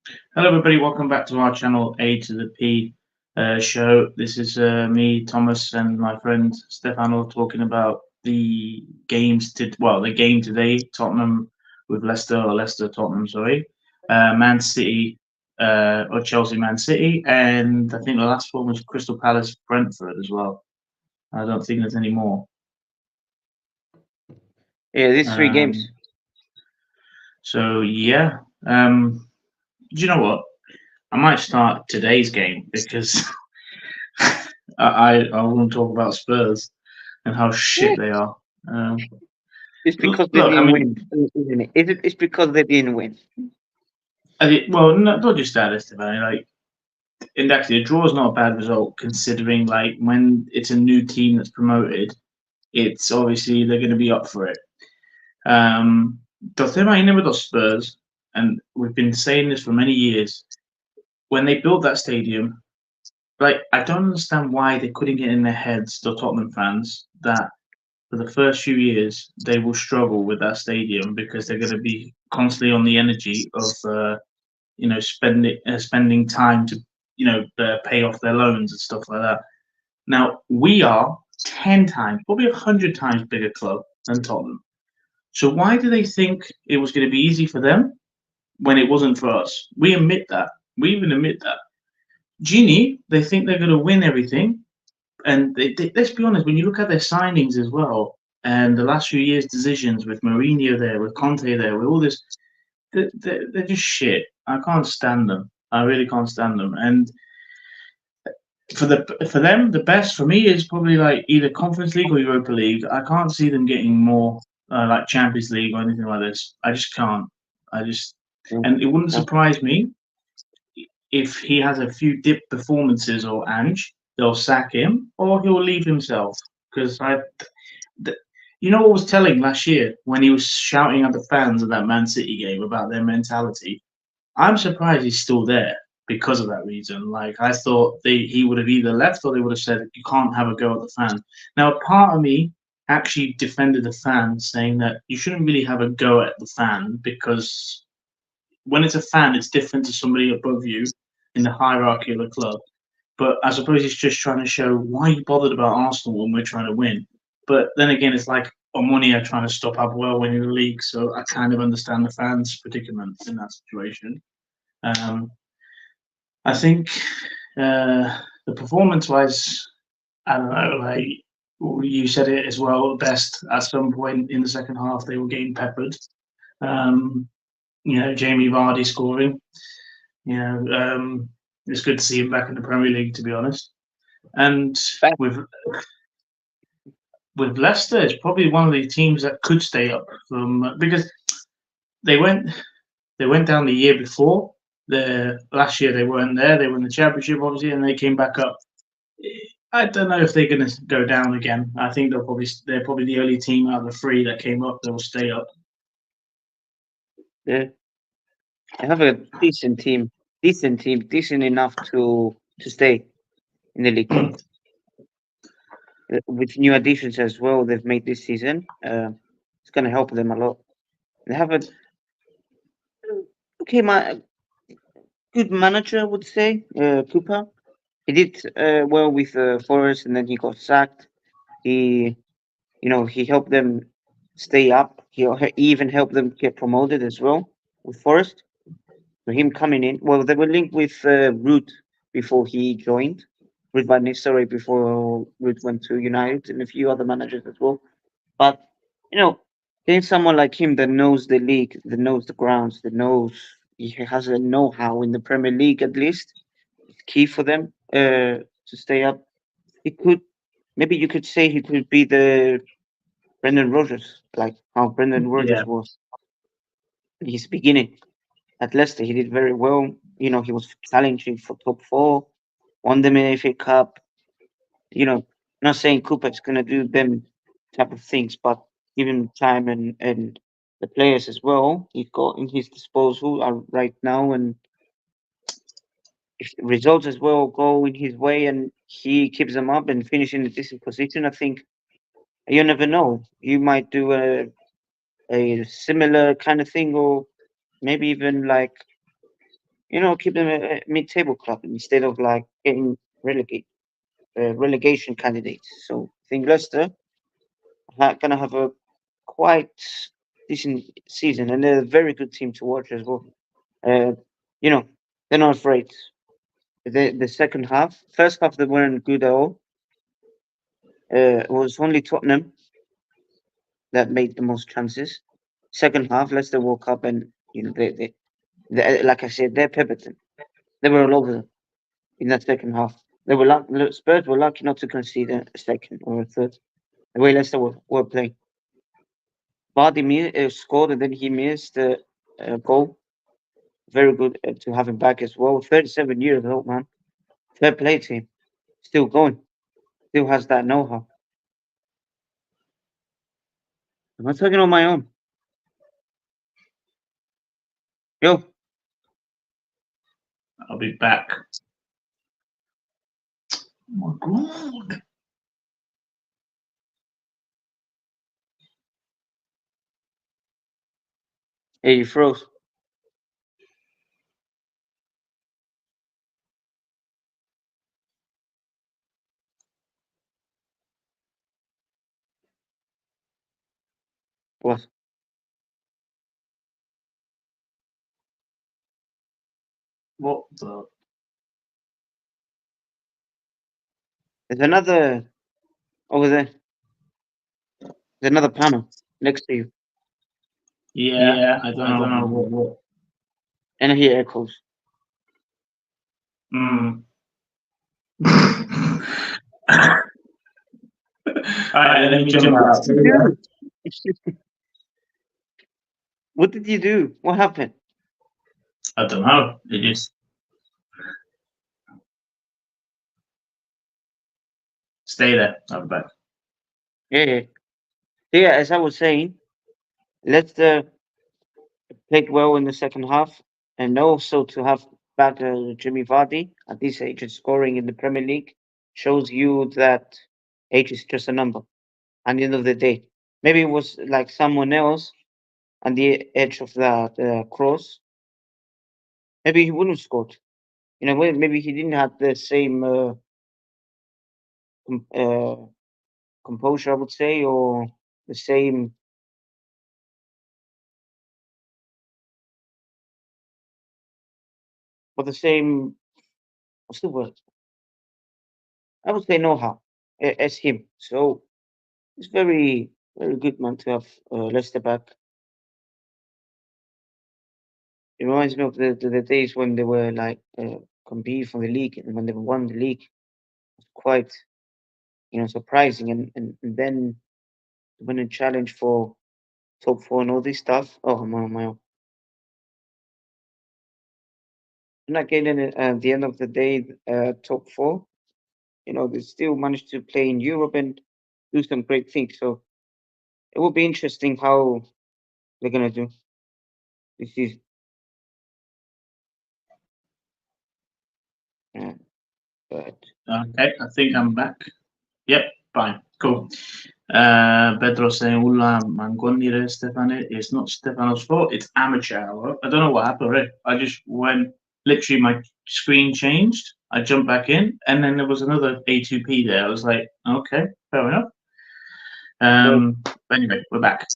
Hello, everybody. Welcome back to our channel A to the P show. This is me, Thomas, and my friend Stefano talking about the game today. Tottenham with Leicester, or Leicester Tottenham, sorry. Man City, or Chelsea Man City, and I think the last one was Crystal Palace Brentford as well. I don't think there's any more. Yeah, these three Um, games. so yeah. Do you know what? I might start today's game because I want to talk about Spurs and how Yeah, shit they are. Um, it's because they look, I didn't mean, win, isn't it? It's because they didn't win. not just that, Esteban. Like, and actually, a draw is not a bad result considering like when it's a new team that's promoted, it's obviously they're going to be up for it. Um, the thing I never got Spurs, and we've been saying this for many years. When they built that stadium, like I don't understand why they couldn't get in their heads, the Tottenham fans, that for the first few years, they will struggle with that stadium because they're going to be constantly on the energy of spending time to pay off their loans and stuff like that. Now we are 10 times, probably 100 times bigger club than Tottenham. So why do they think it was going to be easy for them when it wasn't for us? We admit that. We even admit that. Genie, they think they're going to win everything, and let's be honest, when you look at their signings as well, and the last few years' decisions with Mourinho there, with Conte there, with all this, they're just shit. I can't stand them. I really can't stand them. And for them, the best for me is probably like either Conference League or Europa League. I can't see them getting more like Champions League or anything like this. I just can't. I just Mm, and it wouldn't no. surprise me if he has a few dip performances or Ange, they'll sack him or he'll leave himself. Because you know what was telling last year when he was shouting at the fans of that Man City game about their mentality. I'm surprised he's still there because of that reason. Like I thought he would have either left or they would have said you can't have a go at the fan. Now, part of me actually defended the fan, saying that you shouldn't really have a go at the fan because when it's a fan, it's different to somebody above you in the hierarchy of the club. But I suppose he's just trying to show why you bothered about Arsenal when we're trying to win. But then again, it's like Omonia trying to stop Abuel winning the league, so I kind of understand the fans' predicament in that situation. Um, I think the performance-wise, I don't know, like you said it as well best. At some point in the second half, they were getting peppered. Um, Jamie Vardy scoring. It's good to see him back in the Premier League, to be honest. And Back. with with Leicester, it's probably one of the teams that could stay up from because they went they went down the year before. The last year they weren't there. They were in the championship, obviously, and they came back up. I don't know if they're going to go down again. I think they're probably the only team out of the three that came up that will stay up. Yeah, I have a decent enough to stay in the league. With new additions as well, they've made this season. It's gonna help them a lot. They have a okay, my good manager, I would say, Cooper. He did well with Forest, and then he got sacked. He, he helped them stay up. He even helped them get promoted as well with Forest. So him coming in, well, they were linked with Root before he joined. Root Van Nistelrooy before Root went to United, and a few other managers as well. But you know, getting someone like him that knows the league, that knows the grounds, that knows he has a know-how in the Premier League at least, it's key for them to stay up. He could, maybe you could say he could be the Brendan Rodgers, like how Brendan Yeah, Rodgers was in his beginning at Leicester. He did very well. He was challenging for top four, won the FA Cup. Not saying Cooper's gonna do them type of things, but give him time and the players as well he's got in his disposal are right now, and if the results as well go in his way and he keeps them up and finish in a decent position, I think you never know. You might do a similar kind of thing, or maybe even like keep them a mid-table club instead of like getting relegation candidates. So I think Leicester gonna have a quite decent season, and they're a very good team to watch as well. Uh, you know, they're not afraid. The second half, first half they weren't good at all. It was only Tottenham that made the most chances. Second half, Leicester woke up and they like I said, they're pivoting. They were all over them in that second half. Spurs were lucky not to concede a second or a third. The way Leicester were playing. Vardy scored and then he missed a goal. Very good to have him back as well. 37 years old, man. Fair play to him. Still going. Still has that know-how. Am I talking on my own? Yo, I'll be back. Oh my god. hey, you froze. What? What the? There's another over there. There's another panel next to you. Yeah, Yeah, I I don't don't know know. what. And I hear echoes. Mm. Alright, let me jump out. Dude, what did you do? What happened? I don't know. It just stay there. I'll be back. Yeah, yeah. So yeah, as I was saying, Leicester played well in the second half, and also to have back Jimmy Vardy at this age and scoring in the Premier League shows you that age is just a number. At the end of the day, maybe it was like someone else on the edge of that cross. Maybe he wouldn't have scored. Maybe he didn't have the same com- uh, composure, I would say, or the same, or the same. What's the word? I would say know-how as him. So it's very, very good man to have Leicester back. It reminds me of the days when they were like competing for the league and when they won the league. It's quite surprising, and then win a challenge for top four and all this stuff. Oh my! Not getting it at the end of the day, top four. They still managed to play in Europe and do some great things. So it will be interesting how they're gonna do this season. Yeah, but Okay, I think I'm back. Yep, fine, cool. Pedro saying, Ulla Mangonire, Stefano. It's not Stefano's fault, it's amateur hour. I don't know what happened, right? I just went, literally, my screen changed. I jumped back in, and then there was another A2P there. I was like, okay, fair enough. so But anyway, we're back.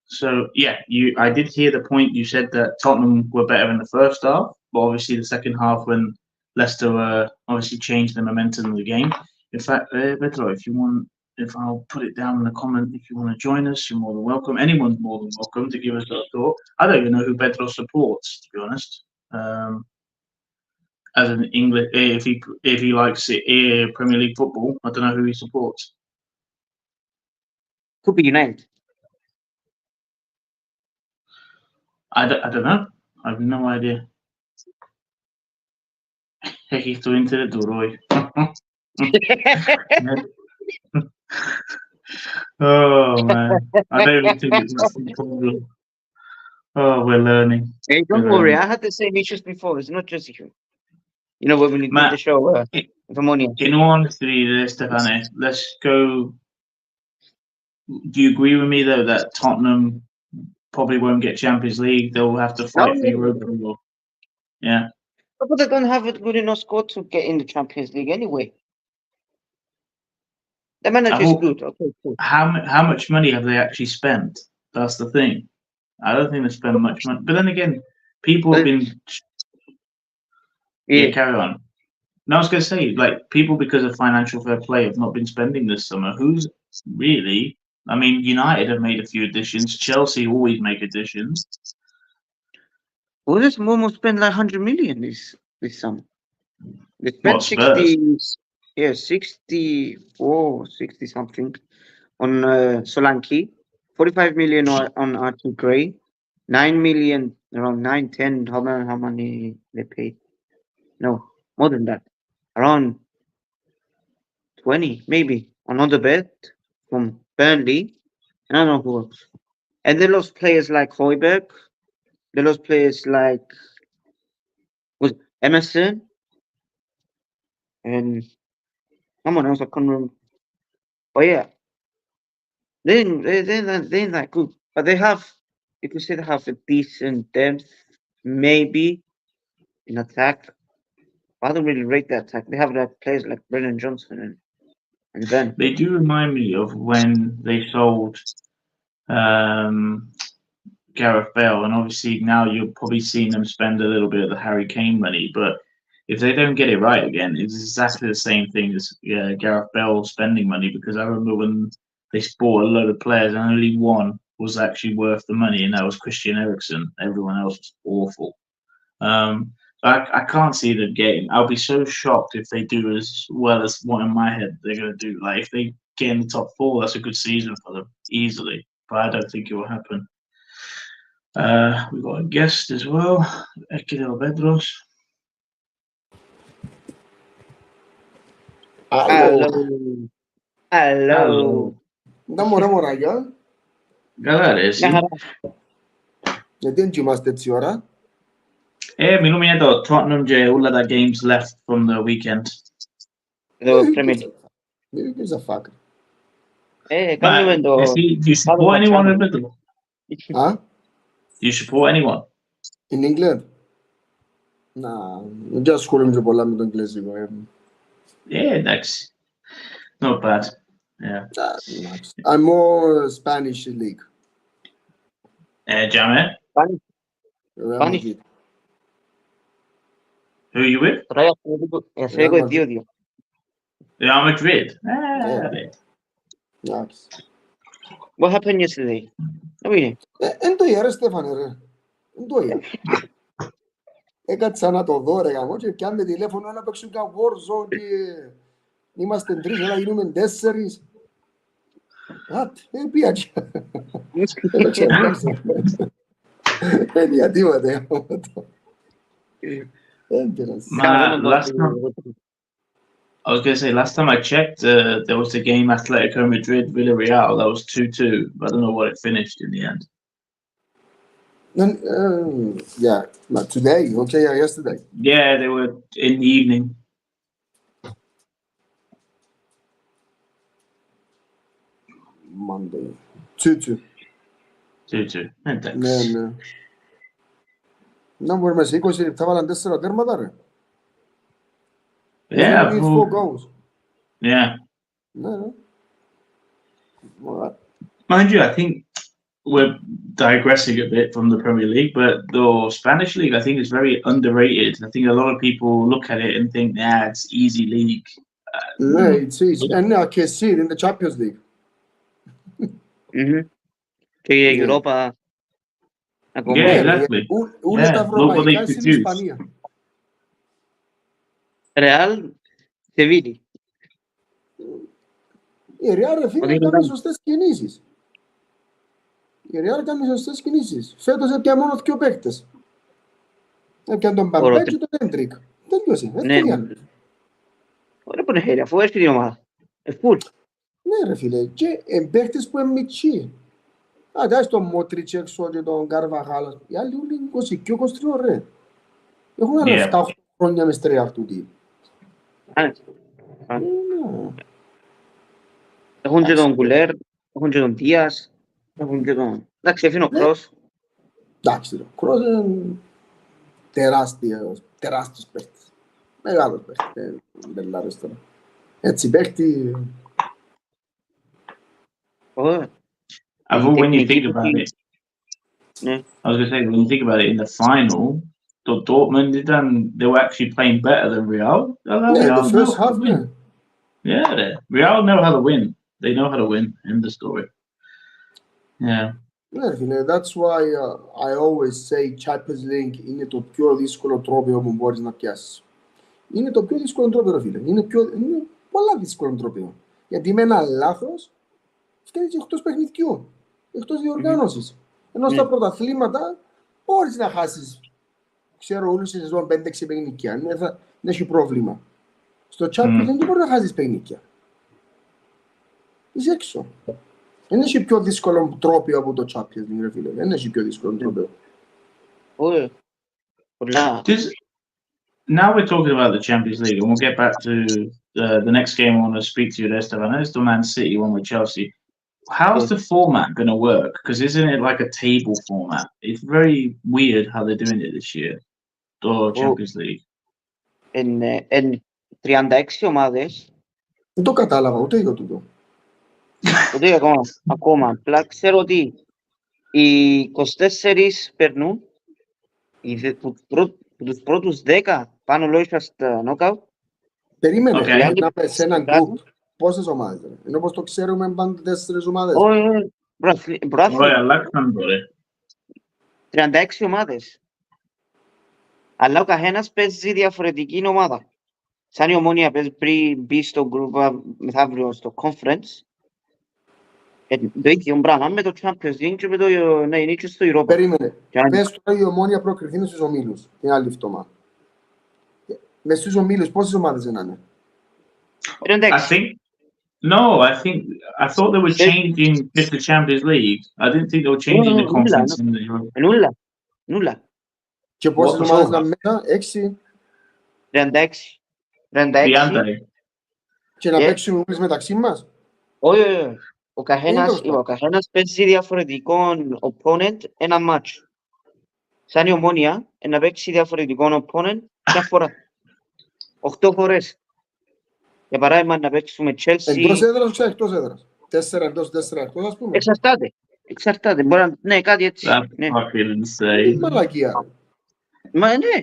So yeah, I did hear the point you said that Tottenham were better in the first half, but obviously the second half when Leicester obviously changed the momentum of the game. In fact, Pedro, if you want, if I'll put it down in the comment, if you want to join us, you're more than welcome. Anyone's more than welcome to give us a thought. I don't even know who Pedro supports, to be honest. As an English, if he likes Premier League football, I don't know who he supports. could be United. I don't know. I have no idea. È sto intere duro. Oh man, I don't even think it's a problem. Oh, we're learning. Hey, We're don't worry. learning. I had the same issues before. It's not just you. When we did the Matt, show, Harmonia. in all honesty, Stefano, let's go. Do you agree with me though that Tottenham probably won't get Champions League? They'll have to No, fight for Europa League. Yeah. But they don't have a good enough squad to get in the Champions League anyway. The manager is good. Okay, cool. How much money have they actually spent? That's the thing. I don't think they spend much money. But then again, people have been. Yeah, Yeah. carry on. No, I was going to say, like, people because of financial fair play have not been spending this summer. Who's really? I mean, United have made a few additions. Chelsea always make additions. Well, this almost spent like 100 million this summer. They What, spent Spurs? 64, 60 something on Solanke, 45 million on Archie Gray, 9 million, around 9, 10, how many they paid? No, more than that. Around 20, maybe, on the bet from Burnley. And I don't know who else. And they lost players like Hoiberg. They lost players like was Emerson and someone else I can't remember. But yeah, they're not good. But they have, you could say they have a decent depth, maybe in attack. I don't really rate that attack. They have like players like Brennan Johnson and Ben. They do remind me of when they sold um, Gareth Bale, and obviously now you're probably seeing them spend a little bit of the Harry Kane money, but if they don't get it right again, it's exactly the same thing as Gareth Bale spending money. Because I remember when they bought a load of players and only one was actually worth the money, and that was Christian Eriksen. Everyone else was awful. I can't see them getting. I'll be so shocked if they do as well as what in my head they're going to do. Like if they get in the top four, that's a good season for them easily. But I don't think it will happen. We've got a guest as well, Ekidel Bedros. Hello. Allora, Hello. Namora, Galera, sì. ne didn't you must it's your Mi nominato Tottenham J. All of that games left from the weekend. The Premier League. Maybe gives a fuck. But Cambiando. do you support anyone in Bedros? Huh? Do you support anyone? In England? Nah, just ascoltăm ce πολλά με το εγγλέζικο. Yeah, next. Not bad. Yeah. I'm more Spanish league. Jamet, Real Spanish. Madrid. who are you with? Estoy con tío. Real Madrid. Nice. What happened yesterday? Oye, Εν το ιερέ Στέφανε ρε. Εν το ιερέ. Έκατσα να το δω ρε γαμώ και πιάμε τηλέφωνο να παίξουν κα Warzone και είμαστε τρεις, έλα γίνουμε τέσσερις. Πήγα έπαιξε Warzone. Για τίποτε. I was going to say, last time I checked, there was a game Atletico Madrid Villarreal that was 2-2, but I don't know what it finished in the end. Yeah, not today, okay, yesterday. Yeah, they were in the evening. Monday. 2-2. 2-2. Ναι. Να μπορούμε σε 20 λεπτά βάλαν 4 τέρματα ρε. Yeah. We need 4 goals. Yeah. No. Mind you, I think we're digressing a bit from the Premier League, but the Spanish league, I think, is very underrated. I think a lot of people look at it and think, yeah, it's easy league. No, it's easy. And I can see it in the Champions League. Και η Europa. Yeah, exactly. Όλα τα ευρωπαϊκά στην Ισπανία. Real, Sevilla. Η Real ρε φίλε κάνει σωστές κινήσεις. Η Real κάνει σωστές κινήσεις. Φέτος έπια μόνο 2 παίκτες. Έπιαν τον Μπαμπέ και τον Έντρικ. Τελειώσε. Ωραία που είναι χέρι, αφού έρθει την ομάδα. Φουλ. Ναι ρε φίλε. Και παίκτες που είναι μητσί. Αντάς τον Μότριτς έξω και τον Καρβαχάλ. Οι άλλοι όλοι 22-23 ρε. Έχουν άλλα 7-8 χρόνια μες τρία αυτού τύπου. Έχουν και τον Κουλέρ, έχουν και τον τεράστιος παίκτης. Μεγάλος παίκτης. Μπελάρες τώρα. Έτσι παίκτη. Although when you think about it, Yeah. I was going to say, when you think about it, in the final, Dortmund, they were actually playing better than Real. Yeah, the first half, yeah. Yeah, Real know how to win. They know how to win in the story. Yeah. Ναι, that's why I always say Champions League είναι το πιο δύσκολο τρόπαιο που μπορείς να πιάσεις. Είναι το πιο δύσκολο τρόπαιο, φίλε. Είναι πολλά δύσκολο τρόπαιο. Γιατί με ένα λάθος φτιάχνεις εκτός παιχνιδιού, εκτός διοργάνωσης. Ενώ στα πρωταθλήματα μπορείς να χάσεις, ξέρω, όλη τη σεζόν 5-6 παιχνίδια. Δεν έχει πρόβλημα. Στο Champions League δεν μπορεί να χάσεις παιχνίδια. Είσαι έξω. Δεν έχει πιο δύσκολο τρόπαιο από το Champions League, φίλε. Δεν έχει πιο δύσκολο τρόπαιο. Now we're talking about the Champions League, and we'll get back to the next game I want to speak to you there, Stefano. It's the Man City one with Chelsea. How's the format going to work? Because isn't it like a table format? It's very weird how they're doing it this year, the Champions League. Εν 36 ομάδες. Δεν το κατάλαβα, ούτε εγώ τούτο. Ούτε ακόμα. Απλά ξέρω ότι οι 24 περνούν, τους πρώτους 10 πάνω λόγια στα knockout. Περίμενε, Okay. να πες σε έναν group. Πόσες ομάδες, ρε. Ενώ πως το ξέρουμε πάντα 4 ομάδες. Όχι, Ωραία, αλλάξαν τώρα. 36 ομάδες. Αλλά ο καθένας παίζει διαφορετική ομάδα. Σαν η Ομόνια παίζει πριν μπει στο group μεθαύριο στο conference. Το ίδιο πράγμα με το Champions League και με το να είναι και στο Europa. Περίμενε. Πες τώρα η Ομόνια προκριθεί στους ομίλους. Την άλλη φτωμά. Μες στους ομίλους πόσες ομάδες δεν είναι. I thought they were changing just the Champions League. I didn't think they were changing the conference in the Europa. Νούλα. Και πόσες ομάδες να μέσα, 6. 36. 30. Και να παίξουν όλες μεταξύ μας. Όχι. Ο καθένας παίζει διαφορετικό opponent ένα match. Σαν η Ομόνια, να παίξει διαφορετικό opponent μια φορά. 8 φορές. Για παράδειγμα, να παίξουμε Chelsea... Εντός έδρας και εκτός έδρας. 4 εντός, 4 εκτός, ας πούμε. Εξαρτάται. Μπορεί να... Ναι, κάτι έτσι. That's fucking insane. Μαλακία. Μα ναι.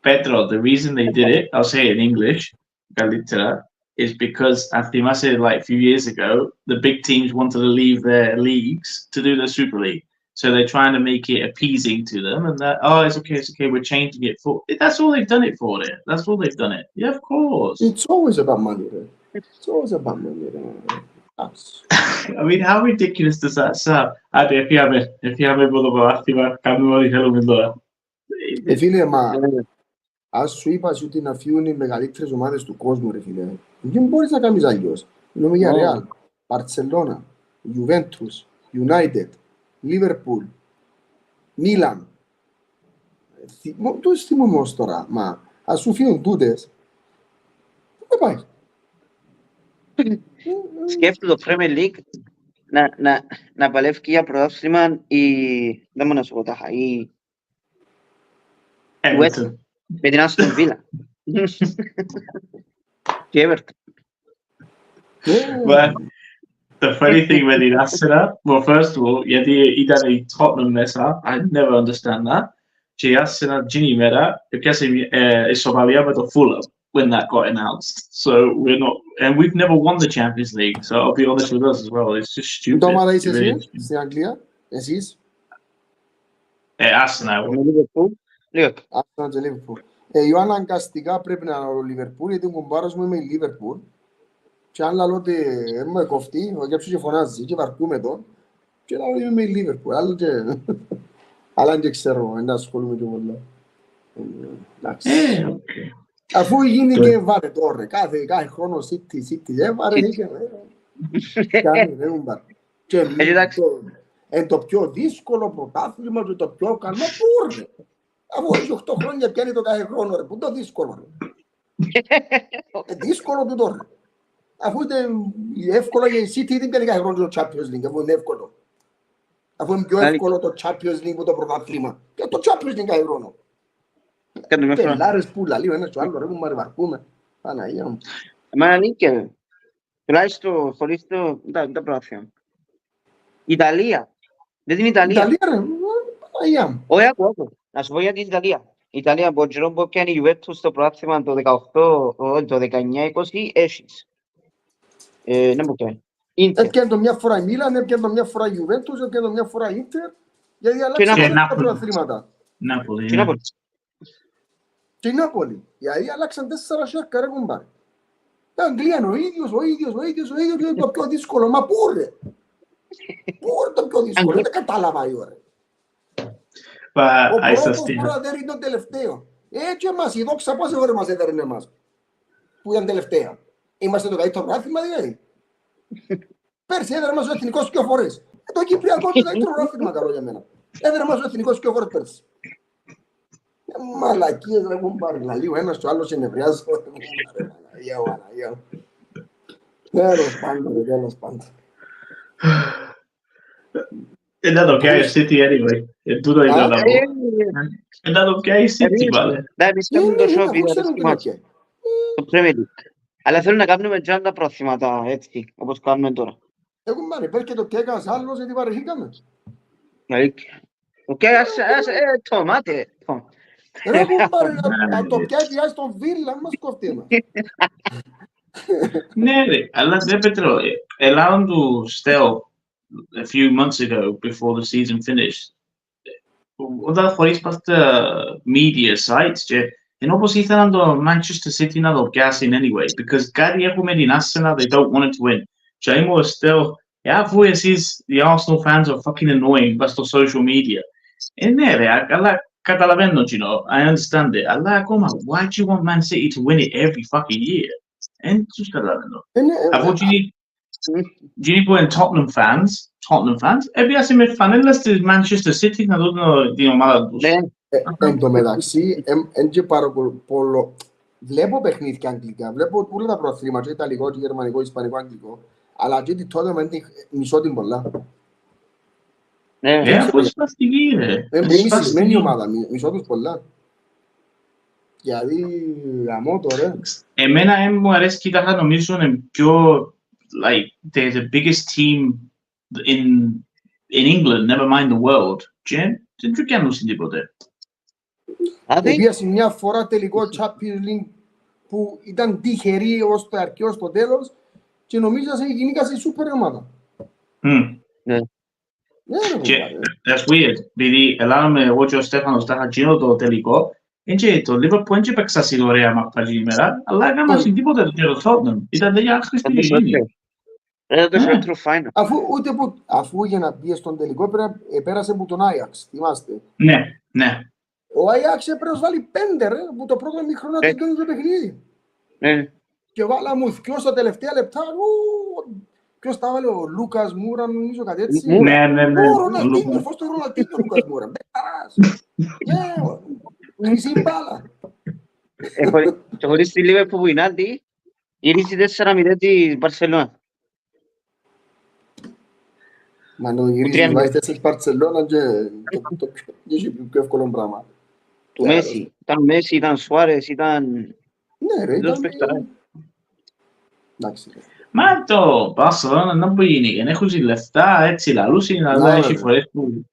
Pedro, the reason they did it, I'll say it in English, καλύτερα, is because I think I said like a few years ago, the big teams wanted to leave their leagues to do the Super League. So they're trying to make it appeasing to them, and that it's okay, we're changing it for. That's all they've done it for. That's all they've done it. Yeah, of course. It's always about money, right? It's always about money. I mean, how ridiculous does that sound? If you have a brother, κάνουμε ό,τι θέλουμε τώρα. Φίλε, μα ας σου είπα ότι να φύγουν οι μεγαλύτερες ομάδες του κόσμου, ρε φίλε. Δεν μπορείς να κάνεις αλλιώς. Μιλούμε για Real, Barcelona, Juventus, United, Liverpool, Milan. Το θυμούμαι ως τώρα, μα ας σου φύγουν τούτες. Δεν πάει. Σκέφτομαι το Premier League να παλεύει για πρωτάθλημα δεν μου να σου πω τάχα, η West με την Aston Villa. Και Everton. But the funny thing with the Arsenal, well, first of all, γιατί ήταν η Tottenham μέσα, I never understand that. Και η Arsenal γίνει μέρα, έπιασε ισοπαλία με το Fulham when that got announced. So we're not, and we've never won the Champions League. So I'll be honest with us as well. It's just stupid. Το ομάδα είσαι εσύ, στην Αγγλία, εσείς. Arsenal. Arsenal και Liverpool. Εγώ αναγκαστικά πρέπει να ο Liverpool, γιατί ο κουμπάρος μου είμαι η Liverpool. Και αν λέω ότι με κοφτεί, ο Κέψου και φωνάζει και βαρκούμε εδώ. Και λέω είμαι η Liverpool. Αλλά δεν ξέρω, δεν ασχολούμαι και πολλά. Εντάξει. Αφού γίνει και βάρε τώρα, κάθε χρόνο City, βάρε και κάνει, δεν μου πάρει. Και είναι το πιο δύσκολο πρωτάθλημα και το πιο καλό πούρνε. Αφού έχει 8 χρόνια πιάνει το κάθε χρόνο, ρε, που το δύσκολο. Δύσκολο του τώρα. Αφού είναι εύκολο για η City, δεν πιάνει κάθε χρόνο το Champions League, αφού είναι εύκολο. Αφού είναι πιο εύκολο το Champions League από το πρωτάθλημα. Και το Champions League κάθε χρόνο. Κάτω μια φορά. Πελάρες που λαλεί ο ένας και ο άλλος, ρε κουμπάρε, βαρκούμε. Παναγία μου. Εμένα νίκε. Τουλάχιστον χωρίς τα προάθεια. Ιταλία. Δεν την Ιταλία. Ιταλία, ρε, Παναγία μου. Όχι, άκου. Να σου πω για την Ιταλία. Η Ιταλία από τον που πιάνει η Juventus στο προάθλημα το 18, το 19-20 έχεις. Δεν μου πιάνει. Ίντερ. Έπιανε το μια φορά η Μίλαν, έπιανε το μια φορά η Juventus, έπιανε το μια φορά η Ίντερ, γιατί Και αλλάξαν τα Νάπολη. προαθλήματα. Νάπολη. Τι να πω. Και η Νάπολη, γιατί αλλάξαν 4 σέρκα, ρε κουμπάρε. Η Αγγλία είναι ο ίδιος, και είναι το πιο δύσκολο. Μα πού ρε. Πού είναι το πιο δύσκολο, δεν κατάλαβα η ώρα. Ο πρώτος πρόεδρος είναι το τελευταίο. Έτσι εμάς, η δόξα πόσε φορές μας έδερνε εμάς, που ήταν τελευταία. Είμαστε το καλύτερο πρόθυμα δηλαδή. Πέρσι έδερε μας ο εθνικός 2 φορές. Το Κυπριακό είναι το καλύτερο πρόθυμα καλό για μένα. Έδερε μας ο εθνικός 2 φορές πέρσι. Μαλακίες ρε κουμπάρε, λαλεί ο ένας και ο άλλος ενευριάζει. Παναγία. Τέλος πάντων. Δεν το πιάει η City anyway. Τούτο ήταν να πω. Δεν το πιάει η City πάλι. Ναι, πιστεύουν το σόπι, το Premier League. Αλλά θέλουν να κάνουμε και άλλα προθύματα έτσι, όπως κάνουμε τώρα. Έχουν μάρει, πες και το και έκανας άλλος γιατί βαρεθήκαμε. Οκ, το μάτε. Ρε κουμπάρε, να το πιάσει ας τον Βίλα, μας κοφτεί εμάς. Ναι ρε, αλλά δεν Πέτρο, allowing to still a few months ago before the season finished, όταν χωρίς τα media sites και ενώ πως ήθελαν το Manchester City να το πιάσουν anyway, because κάτι έχουμε την Arsenal, they don't want it to win. Και ήμουν still, αφού εσείς, the Arsenal fans are fucking annoying, βάσει στο social media. Ναι ρε, αλλά καταλαβαίνω, you know, I understand it, αλλά ακόμα, why do you want Man City to win it every fucking year? Εν τους καταλαβαίνω. Αφού γίνει που είναι Tottenham fans, έπιασε με φανέλα της Manchester City να δουν την ομάδα τους. Εν τω μεταξύ, εν και παρακολουθώ, βλέπω παιχνίδια αγγλικά, βλέπω όλα τα προαθλήματα, και ιταλικό, και γερμανικό, ισπανικό, αγγλικό, αλλά και τότε με μισό την πολλά. Πώς σπαστική ρε. Είναι συσμένη ομάδα, μισό τους πολλά. Γιατί γαμώ τώρα. Εμένα μου αρέσει και τα νομίζω είναι πιο, like, they're the biggest team in England, never mind the world. Και δεν του κάνουν τίποτε. Επίασε μια φορά τελικό Champions League που ήταν τυχερή ως το αρχαίο ως το τέλος και νομίζα σε γυνήκα σε σούπερ ομάδα. Και that's weird, επειδή ελάμε εγώ και ο Στέφανος τα είχα το τελικό και το Liverpool δεν έπαιξα σε ωραία μαπά σήμερα, αλλά έκανα σε τίποτε το Tottenham. Ήταν για άχρηστη γίνει. Αφού για να μπει στον τελικό πέρασε από τον Άγιαξ, θυμάστε. Ναι. Ο Άγιαξ έπρεπε να βάλει 5 ρε, που το πρώτο μήχρονο τελειώνει το παιχνίδι. Και βάλα μου δυο στα τελευταία λεπτά, ποιος τα βάλε, ο Λούκας Μούρα, νομίζω κάτι έτσι. Ναι. Ο Ροναλντίνιο, φως το Ροναλντίνιο ο Λούκας Μούρα. Μπεκαράς. Χρυσή μπάλα. Και χωρίς τη Λίβερπουλ που είναι άντι, γυρίζει 4-0 τη Μπαρσελόνα. Μα να γυρίζει, βάζεις 4 Μπαρσελόνα και έχει πιο εύκολο πράγμα. Του Μέση. Ήταν Μέση, ήταν Σουάρες, ήταν... Ναι ρε, ήταν... Εντάξει ρε. Μα το Barcelona δεν μπορεί να γίνει, έχουν λεφτά, έτσι λαλούσιν, αλλά έχει φορές που...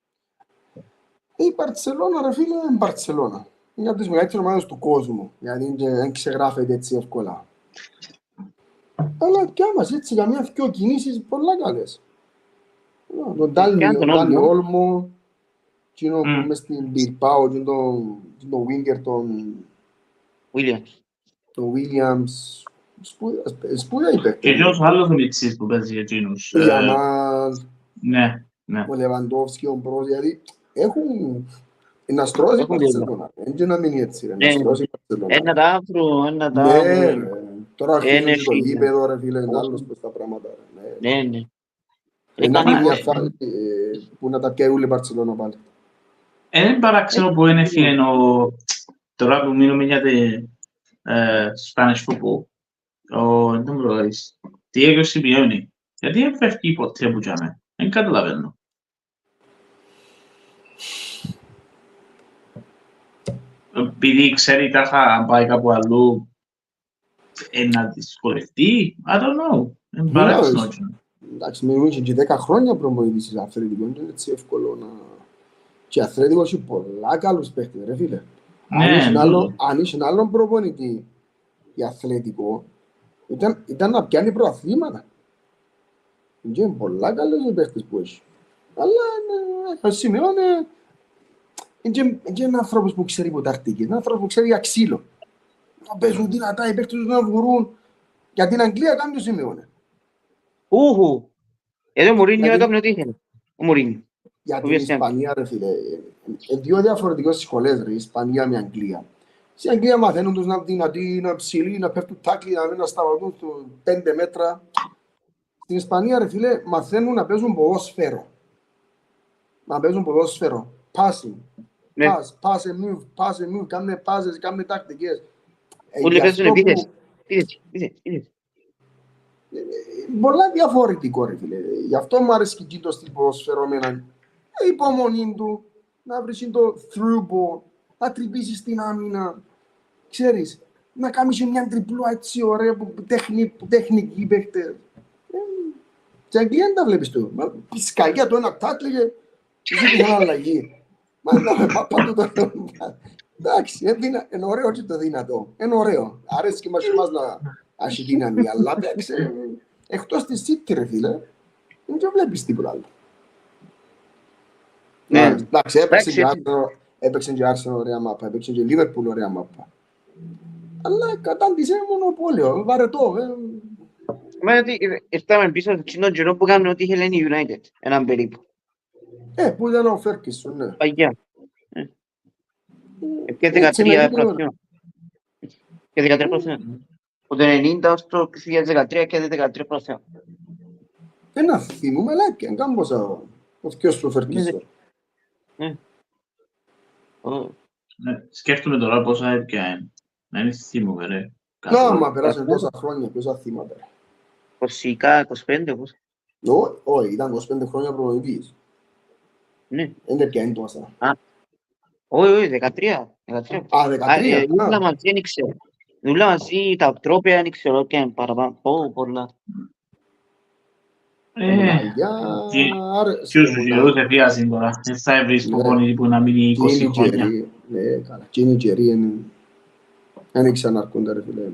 Η Μπαρσελόνα ρε φίλε, είναι Μπαρσελόνα. Είναι από τις μεγαλύτερες ομάδες του κόσμου, γιατί δεν ξεγράφεται έτσι εύκολα. Αλλά κι άμας έτσι, για μια δυο κινήσεις πολλά καλές. Τον Ντάνι Όλμο, εκείνο που μες στην Μπιλπάο, τον Βίνγκερ, τον Βίλιαμς, σπούδα είπε. Και ποιος άλλος μίξης που παίζει για εκείνους. Ο Γιαμάλ, Ναι. ο Λεβαντόφσκι, ο Μπρος, δηλαδή έχουν να στρώσει η Μπαρσελόνα. Δεν και να μείνει έτσι, να στρώσει η Μπαρσελόνα. Ένα τα βρω. Ναι, τώρα αρχίζουν το γήπεδο ρε φίλε, είναι άλλος προς τα πράγματα. Ναι. Είναι μια φάση που να τα πιάει όλη η Μπαρσελόνα πάλι. Είναι παράξενο που είναι φιένο τώρα που μείνουμε για τη Spanish football. Δεν μου ρωτήσεις. Diego Simeone. Γιατί δεν φεύγει ποτέ που τζάμε. Δεν καταλαβαίνω. επειδή ξέρει αν πάει κάπου αλλού να δυσκολευτεί. I don't know. Είναι παράξενο. Εντάξει, μιλούμε και 10 χρόνια προπονητής αθλητικό, είναι έτσι εύκολο να... Και αθλητικός έχει πολλά καλούς παίχτες, ρε φίλε. Αν είσαι άλλον προπονητή για αθλητικό, ήταν να πιάνει προαθλήματα. Είναι πολλά καλές οι παίχτες που έχει. Αλλά σημειώνει, είναι ένα άνθρωπος που ξέρει ποταρτική, είναι άνθρωπος που ξέρει για ξύλο. Να παίζουν δυνατά, οι παίχτες να βγουν. Για την Αγγλία κάνουν το σημειώνει. Εδώ ο Μουρίνιο έκανε ό,τι ήθελε. Ο Μουρίνιο. Για την Ισπανία, ρε φίλε, δύο διαφορετικές σχολές, ρε, Ισπανία με Αγγλία. Στην Αγγλία μαθαίνουν τους να είναι δυνατοί, να ψηλοί, να πέφτουν τάκλοι, να σταματούν στο 5 μέτρα. Στην Ισπανία, ρε φίλε, μαθαίνουν να παίζουν ποδόσφαιρο. Να παίζουν ποδόσφαιρο. Passing. Pass and move, κάνουν passes, κάνουν τακτικές. Όλοι παίζουν επίθεση. Πολλά διαφορετικό, ρε φίλε. Γι' αυτό μου αρέσει και το στυλ ποδόσφαιρο με έναν υπομονή του, να βρεις το through ball, να τρυπήσεις την άμυνα, ξέρεις, να κάνεις και μια τριπλό έτσι ωραία τεχνική παίχτες. Στην Αγγλία δεν τα βλέπεις του. Σκαγιά το ένα τάκλε και ζήτησε μια αλλαγή. Εντάξει, είναι ωραίο και το δυνατό. Είναι ωραίο. Αρέσει και μας να έχει δύναμη, αλλά εκτός της City, ρε φίλε, δεν βλέπεις τίποτα άλλο. Εντάξει, έπαιξε και Arsenal ωραία μάπα, έπαιξε και Liverpool ωραία μάπα. Αλλά κατάντησε μονοπόλιο, βαρετό. Μα ότι ήρθαμε πίσω στο κοινό καιρό που κάνουν ότι είχε λένε η United, έναν περίπου. Που ήταν ο Φέρκισον, ναι. Παγιά. Και 13%. Και 13%. Από το 90 ως το 2013 και 13%. Ένα θυμούμε, αλλά και κάμποσα ο θκιός του Φέρκισον. Σκέφτομαι τώρα πόσα έπια. Να είναι θυμούμε, ρε. Μα περάσαν τόσα χρόνια, πόσα θύματα. 25, πώς. Όχι, ήταν 25 χρόνια προπονητής. Ναι. Δεν πια είναι τόσα. Όχι, 13. 13. Ούλα μαζί δεν ξέρω. Ούλα μαζί τα τρόπια δεν ξέρω και παραπάνω. Πολλά. Ποιος σου γυρούς εφιάζει τώρα. Δεν θα βρεις προπονητή που να μείνει 20 χρόνια. Ναι, καλά. Και είναι γεροί. Δεν ξαναρκούνται, ρε φίλε.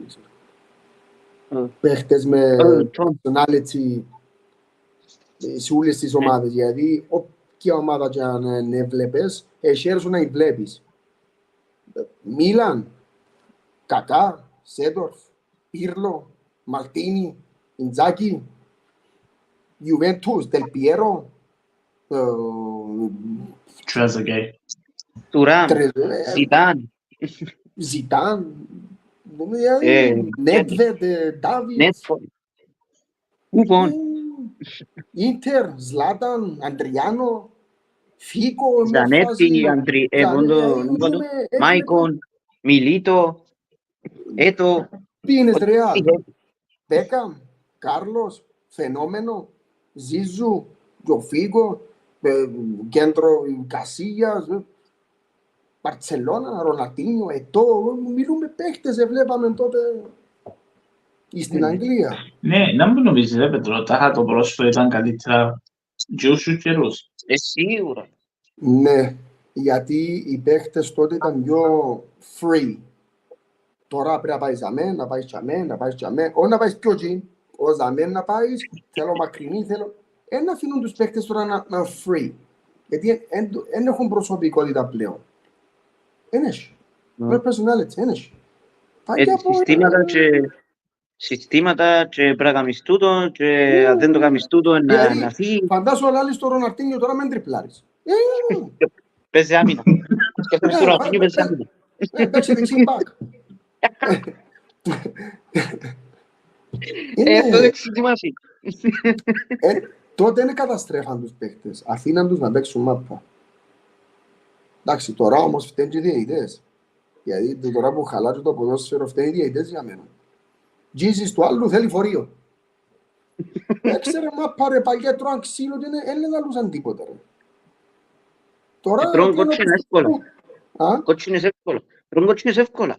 Παίχτες με personality σε όλες τις ομάδες. Γιατί όποια ομάδα και αν έβλεπες, εσέρσου να βλέπεις. Μίλαν, Κακά, Σέντορφ, Πίρλο, Μαλτίνι, Ιντζάκη, Juventus, Del Piero, Trezeguet, Τουράν, Ζιτάν, Νέντβεντ, Ντάβιτ, Ούπον, Ίντερ, Ζλάταν, Αντριάνο, Φίκο, Ζανέτη, Μάικον, Μιλίτο, Έτο. Πήγαινες Ρεάλ, Μπέκαμ, Κάρλος, Φαινόμενο, Ζίζου, Τζοφίγκο, κέντρο Κασίγιας, Μπαρτσελώνα, Ρονατίνιο, Ετώ, μιλούμε παίχτες, βλέπαμε τότε στην Αγγλία. Ναι, να μην νομίζεις, ρε Πετρό, τάχα το πρόσφαρο ήταν καλύτερα και όσους καιρούς. Σίγουρα. Ναι, γιατί οι παίχτες τότε ήταν πιο free. Τώρα πρέπει να πάεις ζαμέ, να πάεις τσαμέ, όχι να πάεις πιο τζιν, όχι ζαμέ να πάεις, θέλω μακρινή, θέλω... Εν αφήνουν τους παίχτες τώρα να free, γιατί δεν έχουν προσωπικότητα πλέον. Εν έχει. No personality, εν έχει. Συστήματα και πρέπει να κάνεις τούτο και αν δεν το κάνεις τούτο να φύγει. Φαντάσου αλλά στο Ροναρτίνιο τώρα με τριπλάρεις. Παίζει άμυνα. Σκέφτομαι στο Ροναρτίνιο παίζει άμυνα. Παίξει δεξί μπακ. Το δεξί θυμάσαι. Τότε δεν καταστρέφαν τους παίχτες. Αφήναν τους να παίξουν μάπα. Εντάξει, τώρα όμως φταίνουν και οι διαιτητές. Γιατί τώρα που χαλάζει το ποδόσφαιρο φταίνουν οι διαιτητές για μένα. Τζίζεις του άλλου θέλει φορείο. Έξερε μάπα ρε παλιά τρώαν ξύλο και δεν λαλούσαν τίποτα ρε. Τώρα... Τρώνε κότσινες εύκολα. Κότσινες εύκολα. Τρώνε κότσινες εύκολα.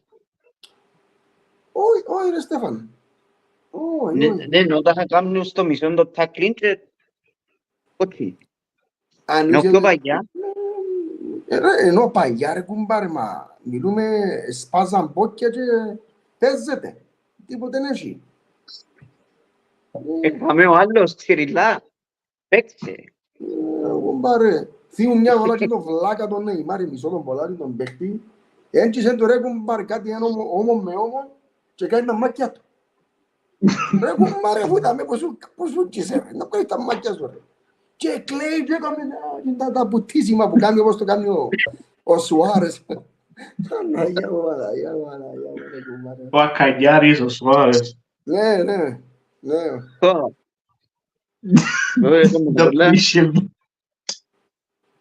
Όχι ρε Στέφανε. Όχι. Ναι, όταν θα κάνουν στο μισό το tackling και κότσινη. Ενώ πιο παγιά. Ενώ παγιά ρε κουμπάρε, μα μιλούμε σπάζαν πόκια και παίζεται. Τίποτε δεν έχει. Έκαμε ο άλλος τσιριλά. Παίξε. Κουμπάρε, θύμουν μια φορά και το βλάκα τον Νεϊμάρη μισό τον πολλάρι τον παίχτη. Έντυχε το ρε κουμπάρε κάτι όμο με όμο και κάνει τα μάκια του. Ρε κουμπάρε, αφού είδαμε πως σου κισέ ρε, να κάνει τα μάκια σου ρε. Και κλαίει και έκαμε τα πουτίσιμα που κάνει όπως το κάνει ο Σουάρες. Αναγιά μου, ρε κουμπάρε. Ο Ακαγιάρης, ο Σουάρες. Ναι. The Bishop.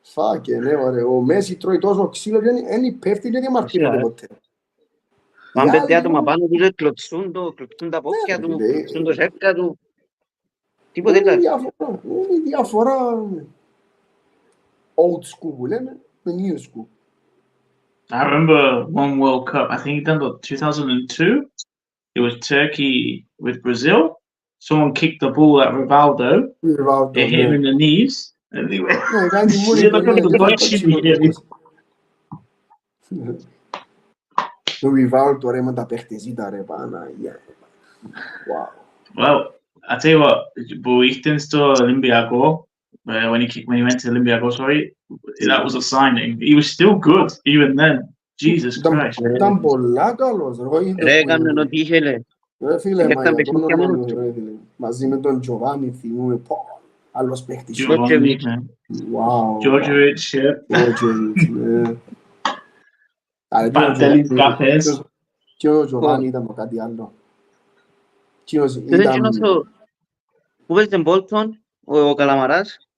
Φάκε, ναι, ωραία. Ο Μέση τρώει τόσο ξύλο και δεν πέφτει και δεν μαρτύρεται ποτέ. Αν πέντε άτομα πάνω του, κλωτσούν τα πόκια του, κλωτσούν το σέρκα του. Τίποτε Είναι κάτι. η διαφορά old school που λέμε με new school. I remember one World Cup, I think it done 2002. It was Turkey with Brazil. Someone kicked the ball at Rivaldo. It hit him in the knees. And he went, Ναι, κάνει τη μόνη το το Rivaldo ρε με τα παιχτεζίτα ρε Παναγία. Wow. Well, I tell you what, Buichten στο Olympiaco, when he went to Olympiaco, sorry, that was a signing. He was still good even then. Jesus Christ. Ήταν πολλά καλός Ρε, έκαμε ό,τι είχε, λέ. Ρε φίλε, μα Έκαμε για τον παιχνίδια όνομα μόνος μου, του. ρε φίλε. Μαζί με τον Τζοβάνι θυμούμε, άλλος παίχτης. Djokovic, man. Wow. Djokovic, yeah. Djokovic, ναι. Αλλά Παντελής Καφές. και ο Τζοβάνι ήταν το κάτι άλλο. Δεν είναι που παίζει τον Μπόλτον, ο Καλαμαράς.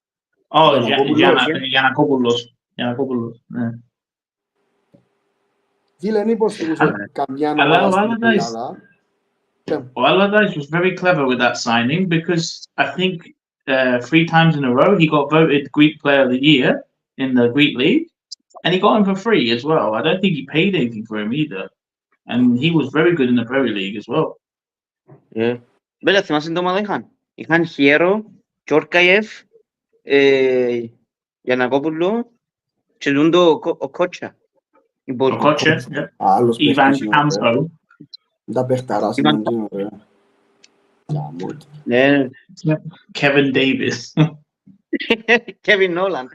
Oh, Γιαννακόπουλος, ναι. Φίλε, δεν υποστηρίζω καμιά ομάδα στην Ελλάδα. Well, Allardyce was very clever with that signing because I think 3 times in a row he got voted Greek Player of the Year in the Greek League, and he got him for free as well. I don't think he paid anything for him either, and he was very good in the Premier League as well. Βέβαια, θυμάσαι το ομάδα είχαν. Είχαν Χιέρο, Τζόρκαϊεφ, Γιαννακόπουλο και ο Κότσα. Ο Κότσα, άλλος Ivan παίχτης είναι Campo. ωραίο. Τα παιχταράς είναι ωραία. Ναι. Kevin Davis. Kevin Nolan.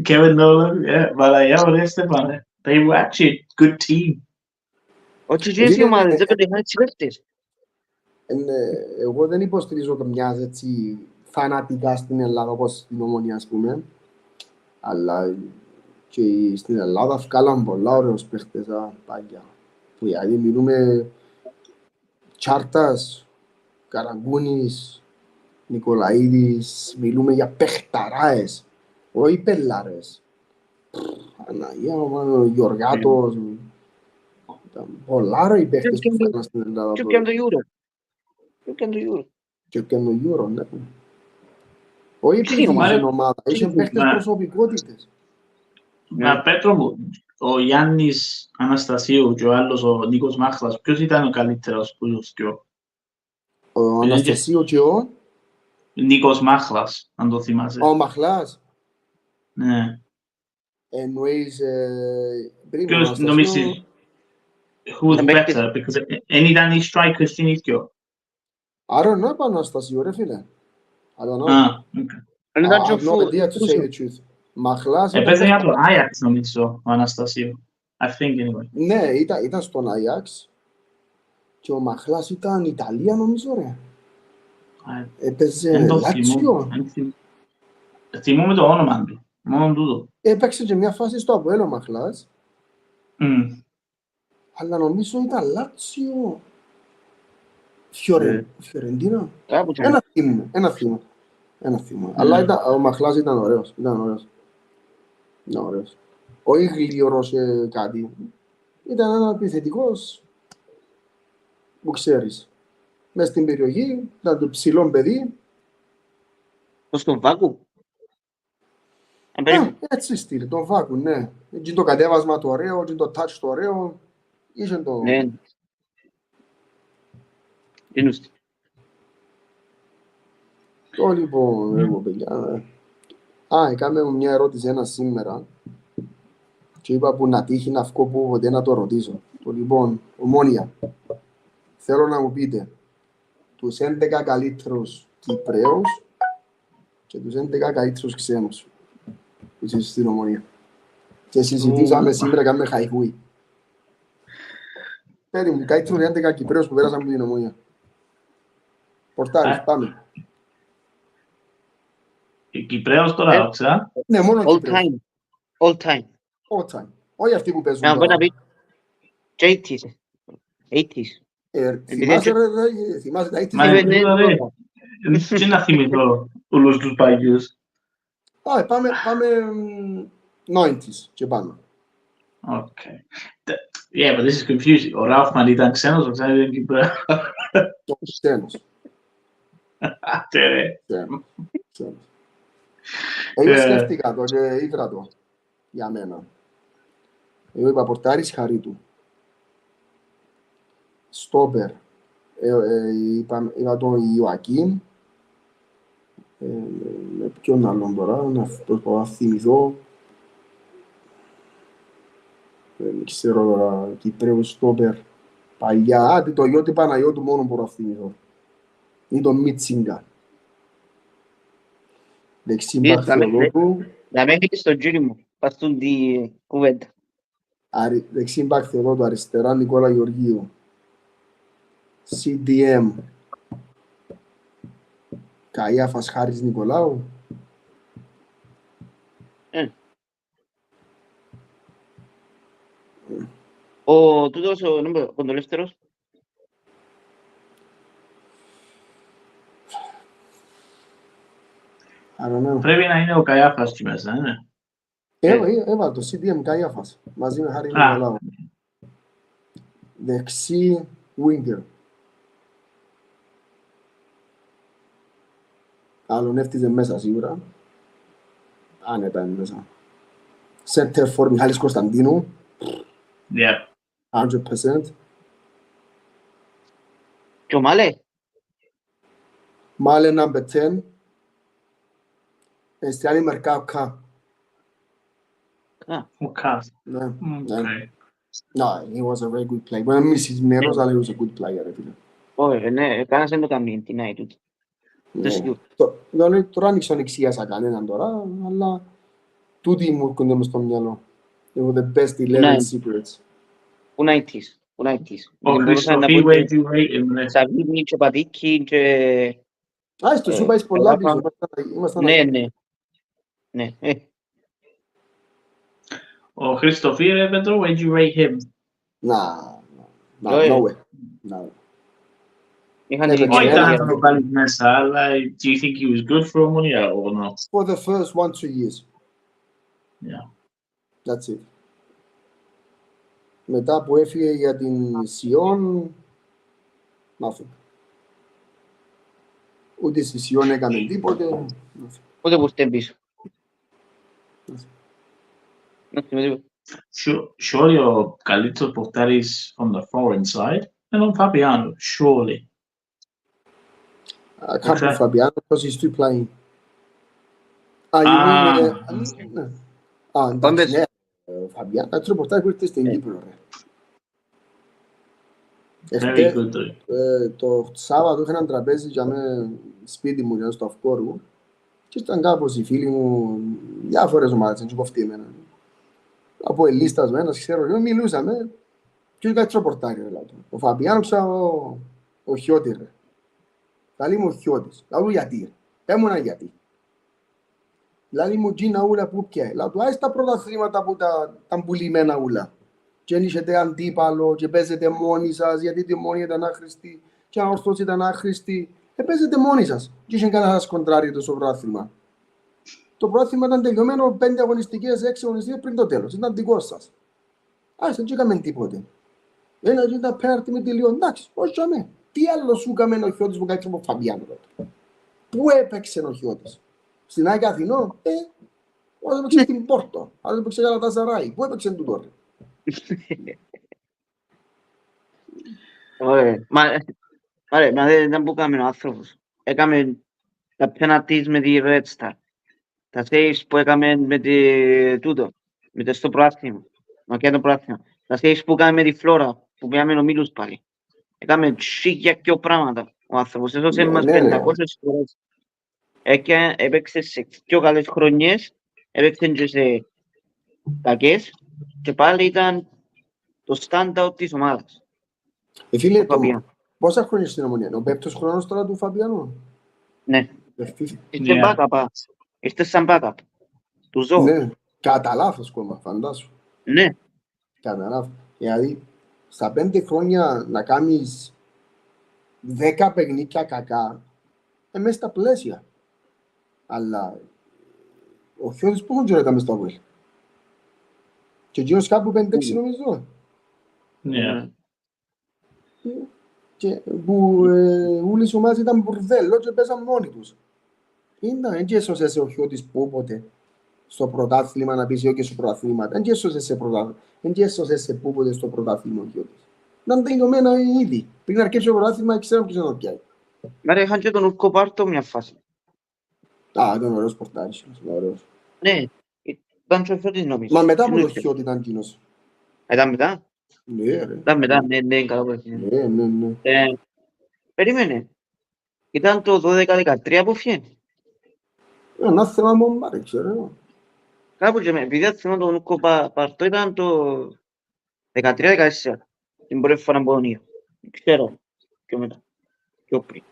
Kevin Nolan, yeah. But yeah, Stefano. They were actually a good team. Όχι και οι ομάδες, δεν πέτυχαν έτσι παίχτες. Εγώ δεν υποστηρίζω καμιά έτσι φανατικά στην Ελλάδα όπως στην Ομονία, ας πούμε. Αλλά και στην Ελλάδα βγάλαν πολλά ωραίους παίχτες πάγια. Δηλαδή μιλούμε Τσάρτας, Καραγκούνης, Νικολαίδης, μιλούμε για παιχταράες, όχι πελάρες. Αναγία, ο Γιωργάτος, πολλά ωραίοι παίχτες που φέρναν στην Ελλάδα. Και πιάνε το Euro. Και πιάνε το Euro, ναι. Όχι επειδή είναι ομάδα, είχε παίχτες προσωπικότητες. Μα Πέτρο μου, ο Γιάννης Αναστασίου και ο άλλος ο Νίκος Μάχλας, ποιος ήταν ο καλύτερος που τους δυο? Ο Αναστασίου και ο Νίκος Μάχλας, αν το θυμάσαι. Ο Μαχλάς. Ναι. Εννοείς πριν ο Ποιος νομίζεις, who was better, because δεν ήταν οι strikers στην ίδιο. I don't know about Αναστασίου, ρε φίλε. I don't know. Okay. I have no idea to say the truth. Μαχλάς έπαιζε για τον Άγιαξ νομίζω ο Αναστασίου. I think anyway. Ναι, ήταν στον Άγιαξ και ο Μαχλάς ήταν Ιταλία νομίζω ρε. Έπαιζε Λάτσιο. Θυμούμαι το όνομα του, μόνο τούτο. Έπαιξε και μια φάση στο Αποέλ ο Μαχλάς. Αλλά νομίζω ήταν Λάτσιο. Φιωρεντίνα. Ένα θύμα. Αλλά ο Μαχλάς ήταν ωραίος. Όχι γλίωρος κάτι. Ήταν ένα επιθετικός που ξέρεις. Μες στην περιοχή, ήταν το ψηλό παιδί. Ως τον Βάκου. Έτσι στείλει, τον Βάκου, ναι. εκεί το κατέβασμα το ωραίο, εκεί το touch το ωραίο. Είχε το... Ναι. Γενούστε. Το λοιπόν, εγώ παιδιά. Έκαμε μια ερώτηση ένα σήμερα και είπα που να τύχει να βγω που ποτέ να το ρωτήσω. Το λοιπόν, Ομόνια, θέλω να μου πείτε τους 11 καλύτερους Κυπραίους και τους 11 καλύτερους ξένους που είσαι στην Ομόνια. Και συζητήσαμε σήμερα, κάνουμε χαϊχούι. Πέρι μου, καλύτερους 11 Κυπραίους που πέρασαν από την Ομόνια. Πορτάρις, πάμε. Κυπρέος τώρα, ξα. Ναι, μόνο All Κυπραίους. time. All time. All time. Όχι αυτοί που παίζουν Να μπορεί να τώρα. πει και 80s. Θυμάσαι ρε, θυμάσαι τα 80s. Μα Ναι, είναι ναι, ρε. Τι να θυμηθώ όλους τους παγιούς. Πάμε 90s και πάμε. Okay. Yeah, but this is confusing. Ο Ράφμαν ήταν ξένος, ο ξένος ήταν Κυπρέος. Το ξένος. Άντε ρε. Ξένος. Εγώ σκέφτηκα το και ήβρα το για μένα. Εγώ είπα Πορτάρις Χαρίτου. Στόπερ. Είπα τον Ιωακίμ. Με ποιον άλλον τώρα, να προσπαθώ να θυμηθώ. Δεν ξέρω τώρα, Κυπρέος στόπερ. Παλιά, το γιο του Παναγιώτου μόνο μπορώ να θυμηθώ. Ή τον Μίτσιγκα. Δεξί μπακ Θεοδότου. Να μην πεις στον τζίρι μου, παστούν τη κουβέντα. Δεξί μπακ Θεοδότου, αριστερά Νικόλα Γεωργίου. CDM. Καϊάφας Χάρης Νικολάου. Ο τούτος, ο κοντολεύτερος. Πρέπει να είναι ο Καϊάφας εκεί μέσα, είναι. Έβαλε το CDM Καϊάφας, μαζί με Χάρη Νικολάου. Δεξί winger. Άλλον έφτιζε μέσα σίγουρα. Άνετα είναι μέσα. Center for Μιχάλης Κωνσταντίνου. Yeah. 100%. Και ο Μάλε. Μάλε number 10. Εστιάνει Μερκάου. Ο Κάς. Ναι. Okay. No, he was a very good player. When Mrs. Neros, he was a good player. Όχι, ναι, κάνας δεν το κάνει την ΑΕ τούτη. Τώρα δεν εξιάσα κανέναν τώρα, αλλά τούτοι μου έρχονται μες στο μυαλό. They were the best 11 secrets. Πού να ητής, πού να ητής. Ο Χριστοφί, where do you rate him? Σαβίδη και Πατήκη και... Στο σου πάει πολλά πίσω. Ναι, ναι. Ναι. Ο Χριστοφί, ρε Πέτρο, where do you rate him? No way. No. Όχι ήταν να το βάλεις μέσα, αλλά do you think he was good for Omonia or not? For the first 1-2 years. Yeah. That's it. Μετά που έφυγε για την Σιόν, nothing. Ούτε στη Σιόν έκανε τίποτε. Ούτε που στέν πίσω. Surely ο καλύτερος πορτάρις on the foreign side είναι ο Φαπιάνο, surely. I can't put Fabiano because he's too playing. Εντάξει, ναι. Fabiano, κάτι ρεπορτάζ που ήρθε στην Κύπρο, ρε. Very good. Το Σάββατο είχα έναν τραπέζι για με σπίτι μου, στο Αυκόργο, και ήταν κάπως οι φίλοι μου, διάφορες ομάδες, δεν κοφτεί εμένα. Από ελίστας με ένας, ξέρω, μιλούσαμε, και κάτι ρεπορτάζ, ρε. Ο Φαμπιάνο ξα ο Χιώτη, ρε. Λαλή μου ο Χιώτης, λαλού γιατί, πέμουνα γιατί. Λαλή μου τζίνα ούλα που πια, λαλού άις τα πρωταθλήματα που τα πουλημένα ούλα. Και αν είσετε αντίπαλο και παίζετε μόνοι σας, γιατί τη μόνη ήταν άχρηστη και αν ορθός ήταν άχρηστη, παίζετε μόνοι σας. Και είχε κανένα σας κοντράρι στο πρωτάθλημα. Το πρωτάθλημα ήταν τελειωμένο 5 αγωνιστικές, 6 αγωνιστικές πριν το τέλος, ήταν δικό σας. Άις δεν έκαμε τίποτε. Ένα και τα πέρτη με τελειώ, εντάξει, όχι αμέ. Τι άλλο σου έκαμε ο Χιώτης που κάτσε από Φαμπιάνο τότε. Πού έπαιξε ο Χιώτης. Στην Άγια Αθηνό, Όσο έπαιξε στην Πόρτο, άλλος έπαιξε Γαλατασαράι. Πού έπαιξε του τώρα. Μα δεν που έκαμε ο άνθρωπος. Έκαμε τα penalties με τη Red Star. Τα saves που έκαμε με το στο προάθλημα. Μα και το προάθλημα. Τα saves που έκαμε με τη Φλόρα, που πήγαμε ομίλους πάλι. Έκαμε σίγια και πράγματα ο άνθρωπος. Έσωσε μας 500 φορές. Έπαιξε σε πιο καλές χρονιές, έπαιξε και σε κακές και πάλι ήταν το stand-out της ομάδας. Φίλε, πόσα χρόνια στην Ομονία, ο πέπτος χρόνος τώρα του Φαμπιανού. Ναι. Ήρθε backup. Ήρθε σαν backup. Του ζω. Ναι, κατά λάθος κόμμα, φαντάσου. Ναι. Κατά λάθος. Δηλαδή, στα 5 χρόνια να κάνεις 10 παιχνίδια κακά, μέσα στα πλαίσια. Αλλά ο Χιώτης πόσο καιρό έκαμε στο Βουέλ. Και εκείνος κάπου 5-6 νομίζω. Ναι. Και που όλες οι ομάδες ήταν μπουρδέλο και παίζαν μόνοι τους. Δεν και έσωσες ο Χιώτης που όποτε στο πρωτάθλημα να πεις και στο πρωτάθλημα. Δεν και έσωσες σε πρωτάθλημα. Δεν και έσωσες σε πούποτε στο πρωτάθλημα ο Χιώτης. Ήταν τελειωμένα ήδη. Πριν αρκέψει το πρωτάθλημα ξέρω ποιος θα το πιάει. Άρα είχαν και τον Ουρκο Πάρτο μια φάση. Α, ήταν ωραίος πορτάρις. Ναι, ήταν και ο Χιώτης νομίζω. Μα μετά από το Χιώτη ήταν εκείνος. Ήταν μετά. Ναι ρε. Ήταν μετά, ναι, καλά που έφυγε. Ναι. Περίμενε. Ήταν το 12-13 που φύγει. Ένα θέμα μου μ' άρεσε ρε. Κάπου και επειδή θυμώ τον Ουρκο Πάρτο ήταν το 13-14. Την πρώτη φορά που τον ξέρω. Πιο μετά. Πιο πριν.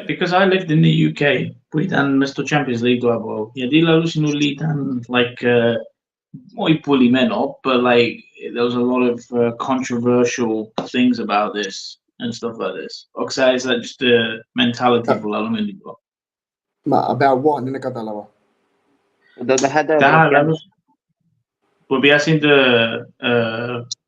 Because I lived in the UK, που ήταν μες στο Champions League του από. Γιατί λαλούσιν όλοι ήταν like όχι πουλημένο, but like there was a lot of controversial things about this and stuff like this. Όχι, is that just the mentality που λαλούμε λίγο. Μα about what, δεν κατάλαβα. Που πιάσουν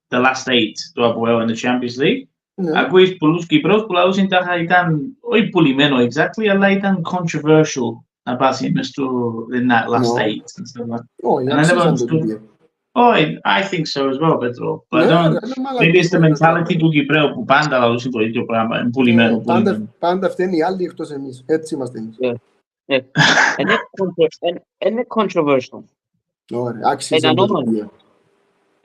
the last 8 του Αποέλ in the Champions League. Ακούεις πολλούς Κύπρους που λαλούσιν ήταν όχι πουλημένο exactly, αλλά ήταν controversial να πάσει μες στο last 8. Όχι, αξίζαν το τούτο. Oh, I think so as well, Petro. But maybe it's the mentality του Κυπρέου που πάντα λαλούσιν το ίδιο πράγμα, είναι πουλημένο. Πάντα φταίνει οι άλλοι εκτός εμείς, έτσι είμαστε εμείς. Είναι controversial. Ωραία, αξίζαν το τούτο.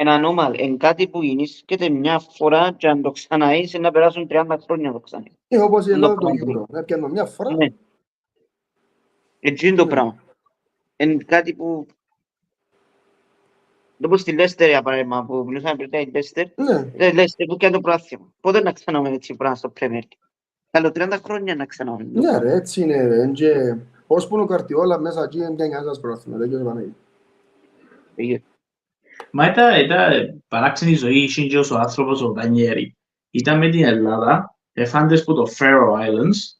Είναι ανώμαλ, είναι κάτι που γίνησκεται μια φορά και αν το ξαναείς να περάσουν 30 χρόνια το ξαναείς. Όπως εδώ το Euro, να πιάνω μια φορά. Έτσι είναι το πράγμα. Είναι κάτι που... Όπως στη Λέστερ, για παράδειγμα, που μιλούσαμε πριν η Λέστερ, Λέστερ που κάνει το πράθυμα. Πότε να ξανάμε έτσι πράγμα στο Premier League. Καλό 30 χρόνια να ξανάμε. Ναι ρε, έτσι είναι. Πώς που είναι ο Καρτιόλα μέσα εκεί δεν κάνει άλλας πράθυμα. Δεν ξέρω πανέγει. Μα ήταν παράξενη ζωή, είχε ο άνθρωπος ο Δανιέρη. Ήταν με την Ελλάδα, έφαντες από το Faroe Islands,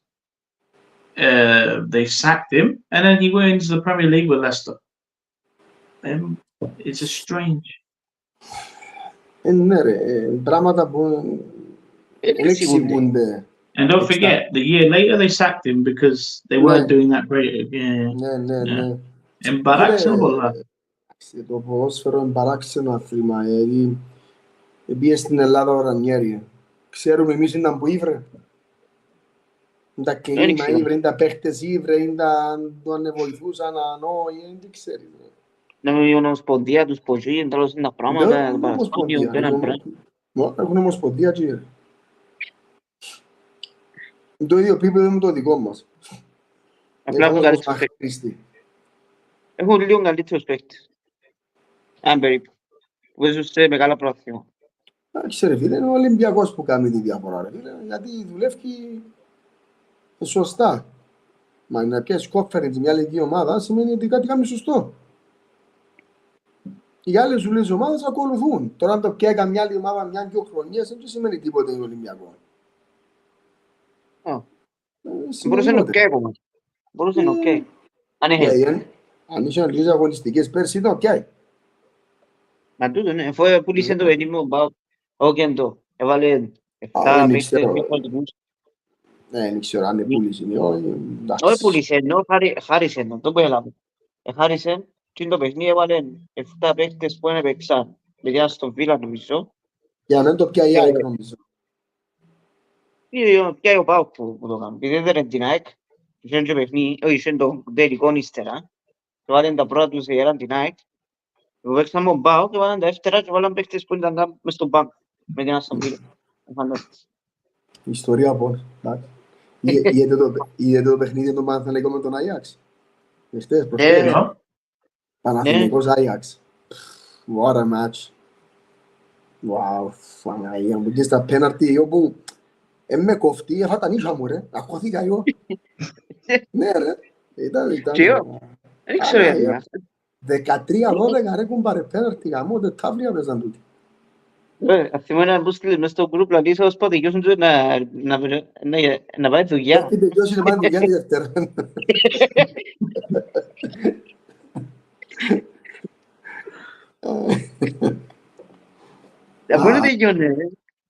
they sacked him, and then he went into the Premier League with Leicester. It's just strange. Ναι ρε, πράγματα που δεν εξηγούνται. And don't forget, the year later they sacked him because they weren't doing that great. Ναι. Εμπαράξενο πολλά. Το ποδόσφαιρο είναι παράξενο αθλήμα, γιατί πήγε στην Ελλάδα ο Ρανιέρη. Ξέρουμε εμείς ήταν που ήβρε. Είναι τα κλίμα ήβρε, είναι τα παίχτες ήβρε, είναι τα που ανεβοηθούσαν, δεν ξέρεις. Η ομοσπονδία τους ποσί, είναι τέλος είναι τα πράγματα, έχουν ομοσπονδία και είναι το ίδιο επίπεδο με το δικό μας. Έχουν λίγο καλύτερους παίχτες. Αν περίπου. Που παίζουν σε μεγάλα πρόθυμα. Ξέρε φίλε, είναι ο Ολυμπιακός που κάνει τη διαφορά ρε φίλε, γιατί δουλεύει σωστά. Μα να πιέσεις conference μια άλλη ομάδα σημαίνει ότι κάτι κάνει σωστό. Οι άλλες δουλειές ομάδες ακολουθούν. Τώρα αν το πιέκα μια άλλη ομάδα μια-δυο χρονιές δεν σημαίνει τίποτα είναι Ολυμπιακό. Μπορούσε να οκ ακόμα. Μπορούσε να οκ. Αν είχε λίγες αγωνιστικές πέρσι ήταν οκ. Μα τούτο ναι, αφού πούλησε το παιδί μου, πάω και το. Έβαλε 7 παίκτες πιο πολιτικούς. Ναι, δεν ξέρω αν είναι πούλησε. Όχι πούλησε, ενώ χάρισε το που έλαβε. Χάρισε και το παιχνίδι έβαλε 7 παίκτες που έπαιξαν. Δηλαδή στον Βίλα νομίζω. Για να μην το πιάει η ΑΕΚ νομίζω. Ποια ο ΠΑΟΚ που το κάνουν. Επειδή δεν είναι την ΑΕΚ. Είχαν και παιχνίδι, όχι είχαν το τελικό ύστερα. Και βάλαν τα πρώτα τους γεράν την ΑΕΚ. Εγώ παίξαν με τον ΠΑΟΚ και βάλαν τα δεύτερα και βάλαν παίκτες που ήταν μες στον πάγκο. Με την Αστον Βίλα. Ιστορία πώς. Είδετε το παιχνίδι των Παναθηναϊκών με τον Άγιαξ. Προχτές. Παναθηναϊκός Άγιαξ. What a match. Wow, Παναγία μου. Και στα πέναρτι όπου με κοφτεί, έφα τα νύχια μου ρε. Ακώθηκα εγώ. Ναι ρε. Ήταν. Και εγώ. Δεν ξέρω γιατί είναι αυτό. 13-12 ρε κουμπάρε πέναρτι γαμώ. Δεν τάβλια παίζαν τούτοι. Θυμώ να μπω μες στο γκρουπ λαλείς ως πότε γιώσουν του να πάει δουλειά. Έχει τελειώσει να πάει δουλειά τη Δευτέρα. Αφού είναι τελειώνε,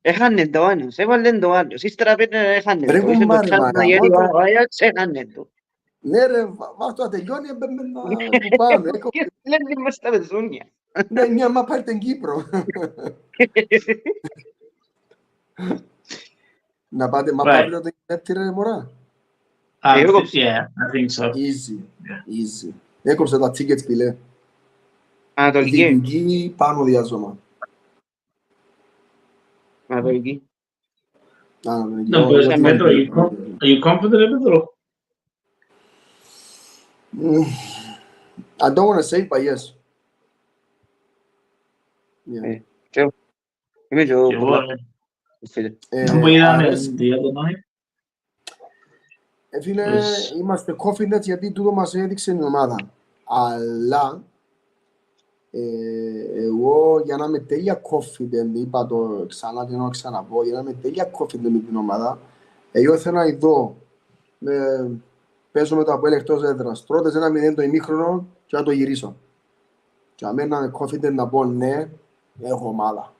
έχανε το άλλος, έβαλε το άλλος, ύστερα πέντε έχανε το, είχε το τσάτ να γέρει ο Άγιαξ, έχανε το. Ναι ρε, αυτό να τελειώνει, έμπαινε που πάνω. Λένε μες στα πεζούνια. Ναι, μια μα πάρει την Κύπρο. Να πάτε μαπάβλιο το κινέτη ρε μωρά. Yeah, I think so. Easy. Έκοψε τα tickets πιλέ. Ανατολική. Δυτική πάνω διάζωμα. Ανατολική. No, but Pedro, are you confident, Pedro? I don't want to say, but yes. Yeah. Είμαι και εγώ. Δεν είδαμε the other night. Φίλε, είμαστε confident γιατί τούτο μας έδειξε η ομάδα. Αλλά εγώ για να είμαι τέλεια confident, είπα το ξανά και να ξαναπώ, για να είμαι τέλεια confident με την ομάδα, εγώ θέλω να δω, παίζω με το Αποέλ εκτός έδρας, τρώτες 1-0 το ημίχρονο και να το γυρίσω. Και να μένω είμαι confident να πω ναι, έχω ομάδα.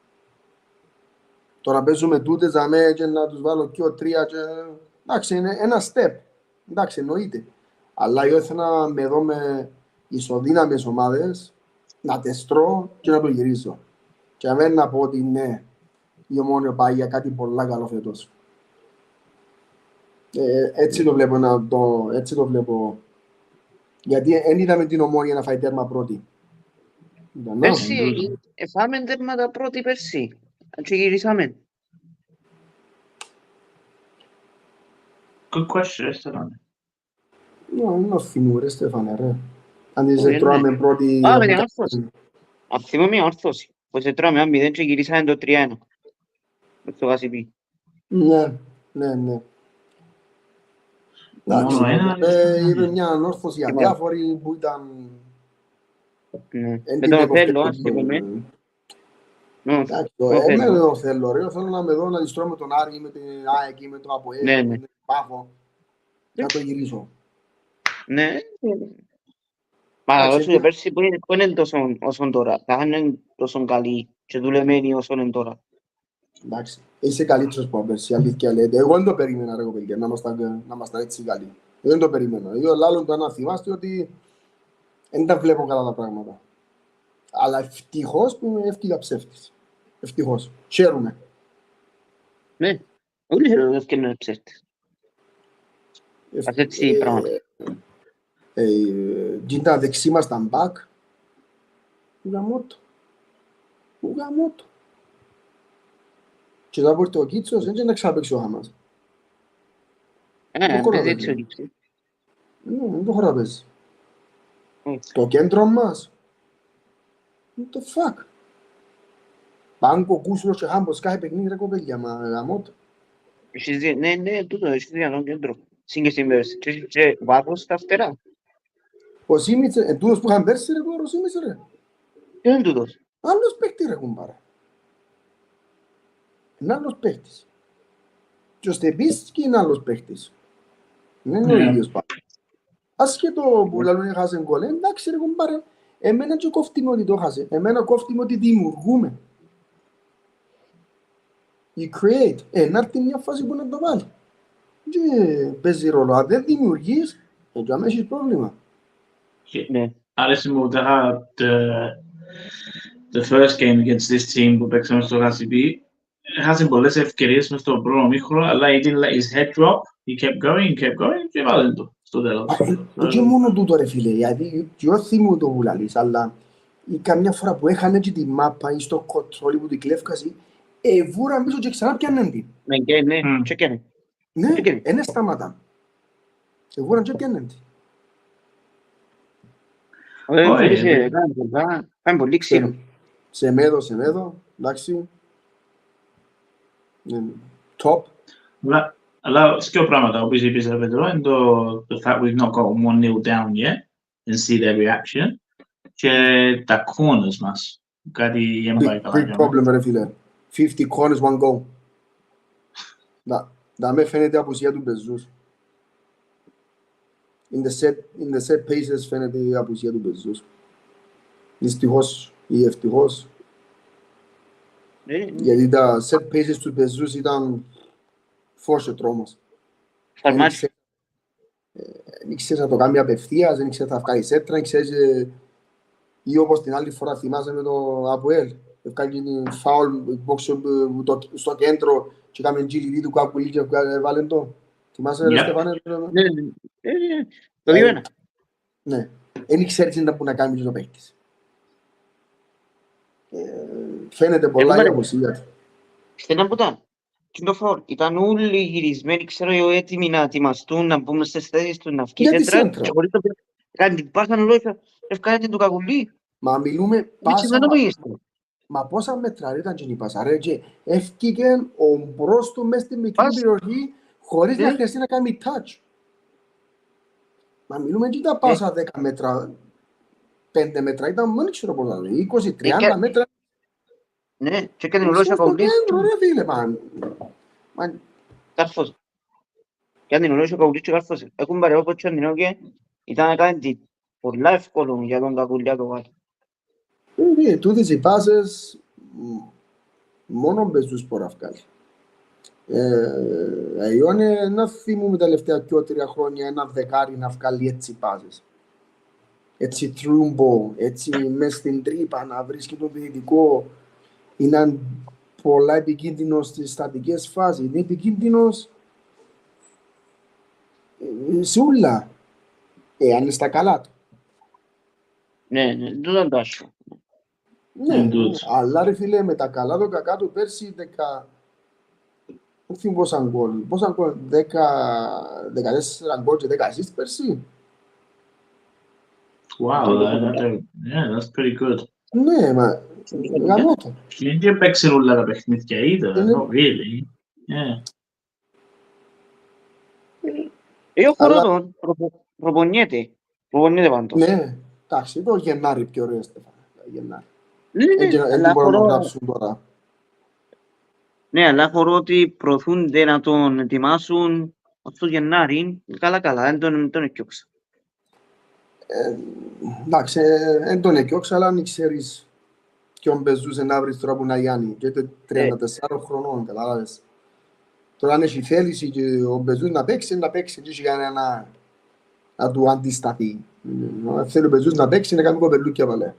Τώρα παίζουμε τούτες και να τους βάλω και ο 3 και... Εντάξει, είναι ένα step. Εντάξει, εννοείται. Αλλά εγώ ήθελα να με δω με ισοδύναμες ομάδες, να τεστρώ και να το γυρίσω. Και αμένα να πω ότι ναι, η Ομόνια πάει για κάτι πολλά καλό φέτος. Έτσι το βλέπω, έτσι το βλέπω. Γιατί δεν είδαμε την Ομόνια να φάει τέρμα πρώτη. Πέρσι, εφάμε τέρματα πρώτη πέρσι. Και γυρίσαμε. Good question, Stefano. Non ho finure, Stefano, ρε. Αν σε τρώμε πρώτη... Α, με την όρθωση. Αν θυμώ μια όρθωση. Πως σε τρώμε αν μηδέν και γυρίσαμε το 3-1. Με το Γασιπί. Ναι. Είπε μια όρθωση αδιάφορη που ήταν... Με τον Οθέλο, ας θυμούμε. Εμένα δεν θέλω, ρε. Θέλω να με δω να διστρώω με τον Άρη, με την ΑΕΚ, με τον Αποέλ, με τον Πάφο. Να το γυρίσω. Ναι. Μα όσο και πέρσι που είναι τόσο τώρα. Θα είναι τόσο καλή και δουλεμένη όσο είναι τώρα. Εντάξει. Είσαι καλύτερος από πέρσι, αλήθεια λέτε. Εγώ δεν το περίμενα, ρε παιδιά, να είμαστε έτσι καλοί. Εγώ δεν το περίμενα. Εγώ λάλλον το να θυμάστε ότι δεν τα βλέπω καλά τα πράγματα. Αλλά ευτυχώς που έφυγα ψεύτης. Ευτυχώς. Χαίρομαι. Ναι. Όλοι χαίρομαι και είναι ψεύτης. Ας έτσι πράγματα. Γίντα δεξί μας τα μπακ. Ουγαμότο. Και θα μπορείτε ο Κίτσος, δεν να ξαπέξει ο Χαμάς. Παίζει έτσι ο Κίτσος. Δεν το χωρά παίζει. Το κέντρο μας. What the fuck. Πάγκο, Κούσλος και Χάμπος, κάθε παιχνίδι ρε κοπέλια, μα γαμότο. Ναι, τούτο, έχεις δει έναν κέντρο. Σύγκριση με και βάθος στα φτερά. Ο Σίμιτς, τούτος που είχαν πέρσι ρε τώρα, ο Σίμιτς ρε. Ποιος είναι τούτος? Άλλος παίχτη ρε κουμπάρα. Είναι άλλος παίχτης. Και ο Στεπίσκι είναι άλλος παίχτης. Δεν είναι ο ίδιος πάρα. Ασχετό που λαλούν έχασαν γκολ, εντάξει ρε κουμπάρα. Εμένα και κόφτει με ότι το χάσε. Εμένα κόφτει με ότι δημιουργούμε. You create. Να έρθει μια φάση που να το βάλει. Και παίζει ρόλο. Αν δεν δημιουργείς, έτσι αμέσως πρόβλημα. Ναι. άρεσε μου the first game against this team που παίξαμε στο HCB. Έχασε πολλές ευκαιρίες μες στο πρώτο μήχρονο, αλλά he didn't let his head drop. He kept going και βάλε το στο τέλος. Και μόνο τούτο ρε φίλε, γιατί και εγώ θυμούμαι το βουλαλής, αλλά καμιά φορά που έχανε και τη μάπα ή στο κοτρόλι που την κλέφκασε, βούρα πίσω και ξανά πιάννεν την. Ναι, και έκανε. Ναι, είναι σταματά. Βούρα και πιάννεν την. Πάμε πολύ ξύλο. Σε μέδο, εντάξει. Top. Αλλά σκιο πράγματα, όπως είπες ρε Πέτρο, είναι the fact we've not got 1-0 down yet and see their reaction και τα corners μας. Κάτι για να πάει καλά. Big problem ρε φίλε. 50 corners, 1 goal. Να με φαίνεται απουσία του Μπεζούς. In the set paces φαίνεται η απουσία του Μπεζούς. Δυστυχώς ή ευτυχώς. Γιατί τα set paces του Μπεζούς ήταν φως τρόμος. Δεν ξέρεις να το κάνει απευθείας, δεν ξέρεις να βγάλει σέτρα, δεν ξέρεις ή όπως την άλλη φορά θυμάσαι με το ΑΠΟΕΛ. Ευκάλει την φάουλ στο κέντρο και κάμε GLD του Κακουλή και βάλεν το. Θυμάσαι ρε Στεφάνε? Το 2-1. Ναι. Δεν ξέρεις τι να κάνει το παίκτης. Φαίνεται πολλά η αποσία. Στενά που ήταν. Τι το φάουλ. Ήταν όλοι γυρισμένοι, ξέρω εγώ, έτοιμοι να ετοιμαστούν, να μπούμε στις θέσεις τους, να βγει σέντρα. Και χωρίς το κάνει την πάσαν λόγια, ευκάλετε του Κακουλή. Μα μιλούμε πάσα. Μα πόσα μέτρα ήταν και η πάσα ρε και έφυγε ο μπρος του μες στη μικρή περιοχή χωρίς να χρειαστεί να κάνει touch. Μα μιλούμε και τα πάσα 10 μέτρα, 5 μέτρα, ήταν μόνο ξέρω πώς να λέει, 20-30 μέτρα. Ναι, και έκανε ολόγια Κακουλή. Ρε φίλε, man. Καρφός. Και αν την ολόγια Κακουλή και καρφός. Έχουν παρεώ πως και και ήταν να κάνει πολλά εύκολο για τον Κακουλή το βάλει. Τούτες οι πάσες μόνο Μπεζούς μπορεί να βγάλει. Εγώ να θυμούμαι τα τελευταία 2-3 χρόνια ένα δεκάρι να βγάλει έτσι πάσες. Έτσι τρούμπο, έτσι μες στην τρύπα να βρίσκει το επιθετικό. Είναι πολλά επικίνδυνος στις στατικές φάσεις. Είναι επικίνδυνος σε όλα. Αν είναι στα καλά του. Ναι, δεν ήταν τάσο. Ναι, αλλά ρε φίλε, με τα καλά του κακά του πέρσι 10... Δεν θυμώ πόσα γκολ. 14 γκολ και 10 assist πέρσι. Wow, that's pretty good. Ναι, μα γαμώ το. Και παίξε όλα τα παιχνίδια είδα, not really. Εγώ χωρώ τον, προπονιέται πάντως. Ναι, εντάξει, το Γενάρη πιο ωραίο, Στεφάνο. Γενάρη. Ναι, αλλά χωρώ ότι προωθούνται να τον ετοιμάσουν αυτό Γενάρη, καλά, δεν τον εκιόξα. Εντάξει, δεν τον εκιόξα, αλλά αν ξέρεις ποιον παίζούσε να βρεις τώρα που να γιάνει. Και 34 χρονών, καταλάβες. Τώρα αν έχει θέληση και ο Μπεζούς να παίξει και έχει κανένα να του αντισταθεί. Θέλει ο Μπεζούς να παίξει, να κάνει κοπελούκια βάλε.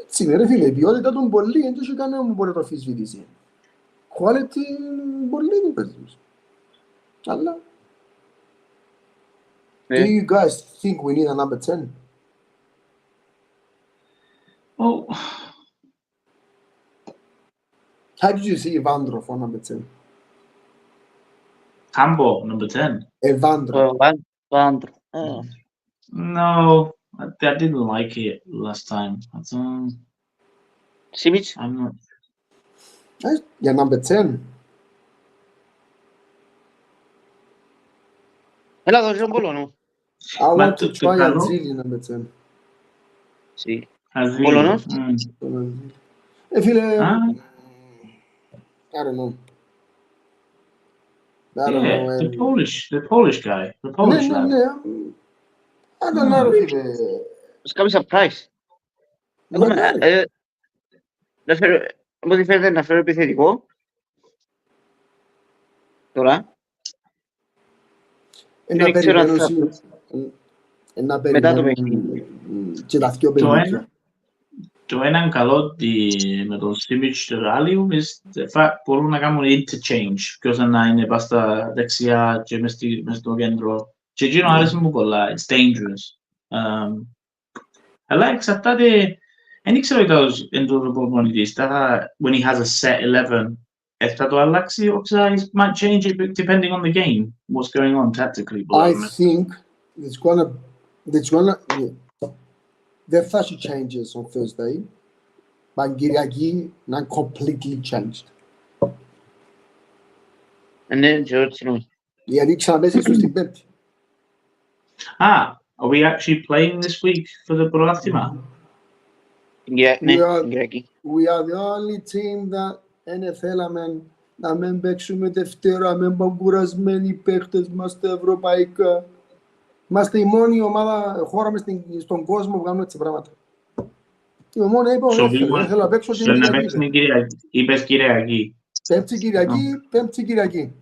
Έτσι είναι ρε φίλε, η ποιότητα του πολύ, δεν έχει κανένα που μπορεί να το αφισβητήσει. Quality πολύ του Μπεζούς. Αλλά... Do you guys think we need a number 10? Oh. How did you see Evandro for number 10? Cambo, number 10. Evandro. No, I didn't like it last time. Simic? I'm not. Yeah, number 10. Έλα εδώ, είσαι Πολωνό. I want to try Anzili number 10. Sí. Πολωνός? Φίλε, I don't know. The Polish guy. The Polish lad. Ναι. I don't know, φίλε. Μας κάνει surprise. Όπως φαίνεται να φέρω επιθετικό. Τώρα. Να περιμένω να Μετά το περιμένουν και τα δυο παιχνίδια. Το έναν καλό με τον Σίμιτς και το άλλο μπορούν να κάνουν interchange. Ποιος να είναι πας στα δεξιά και μες στο κέντρο. Και εκείνο άρεσε μου πολλά. It's dangerous. Αλλά εξαρτάται... Δεν ήξερα ότι εντός ο προπονητής. When he has a set 11, θα το αλλάξει or he might change it depending on the game. What's going on tactically. I think it's gonna there θα έχει changes on Thursday. But Κυριακή να completely changed. Ναι, και έτσι νομίζω. Γιατί ξαναπέσεις του στην Πέμπτη. Are we actually playing this week for the πρωτάθλημα? Ναι, Κυριακή. We are the only team that δεν θέλαμε να μην παίξουμε Δευτέρα, να μην πάνε κουρασμένοι οι παίχτες μας στα ευρωπαϊκά. Είμαστε η μόνη ομάδα, χώρα μες στον κόσμο που κάνουμε έτσι πράγματα. Η μόνη είπα, δεν θέλω να παίξω την Κυριακή. Είπες Κυριακή. Πέμπτη Κυριακή.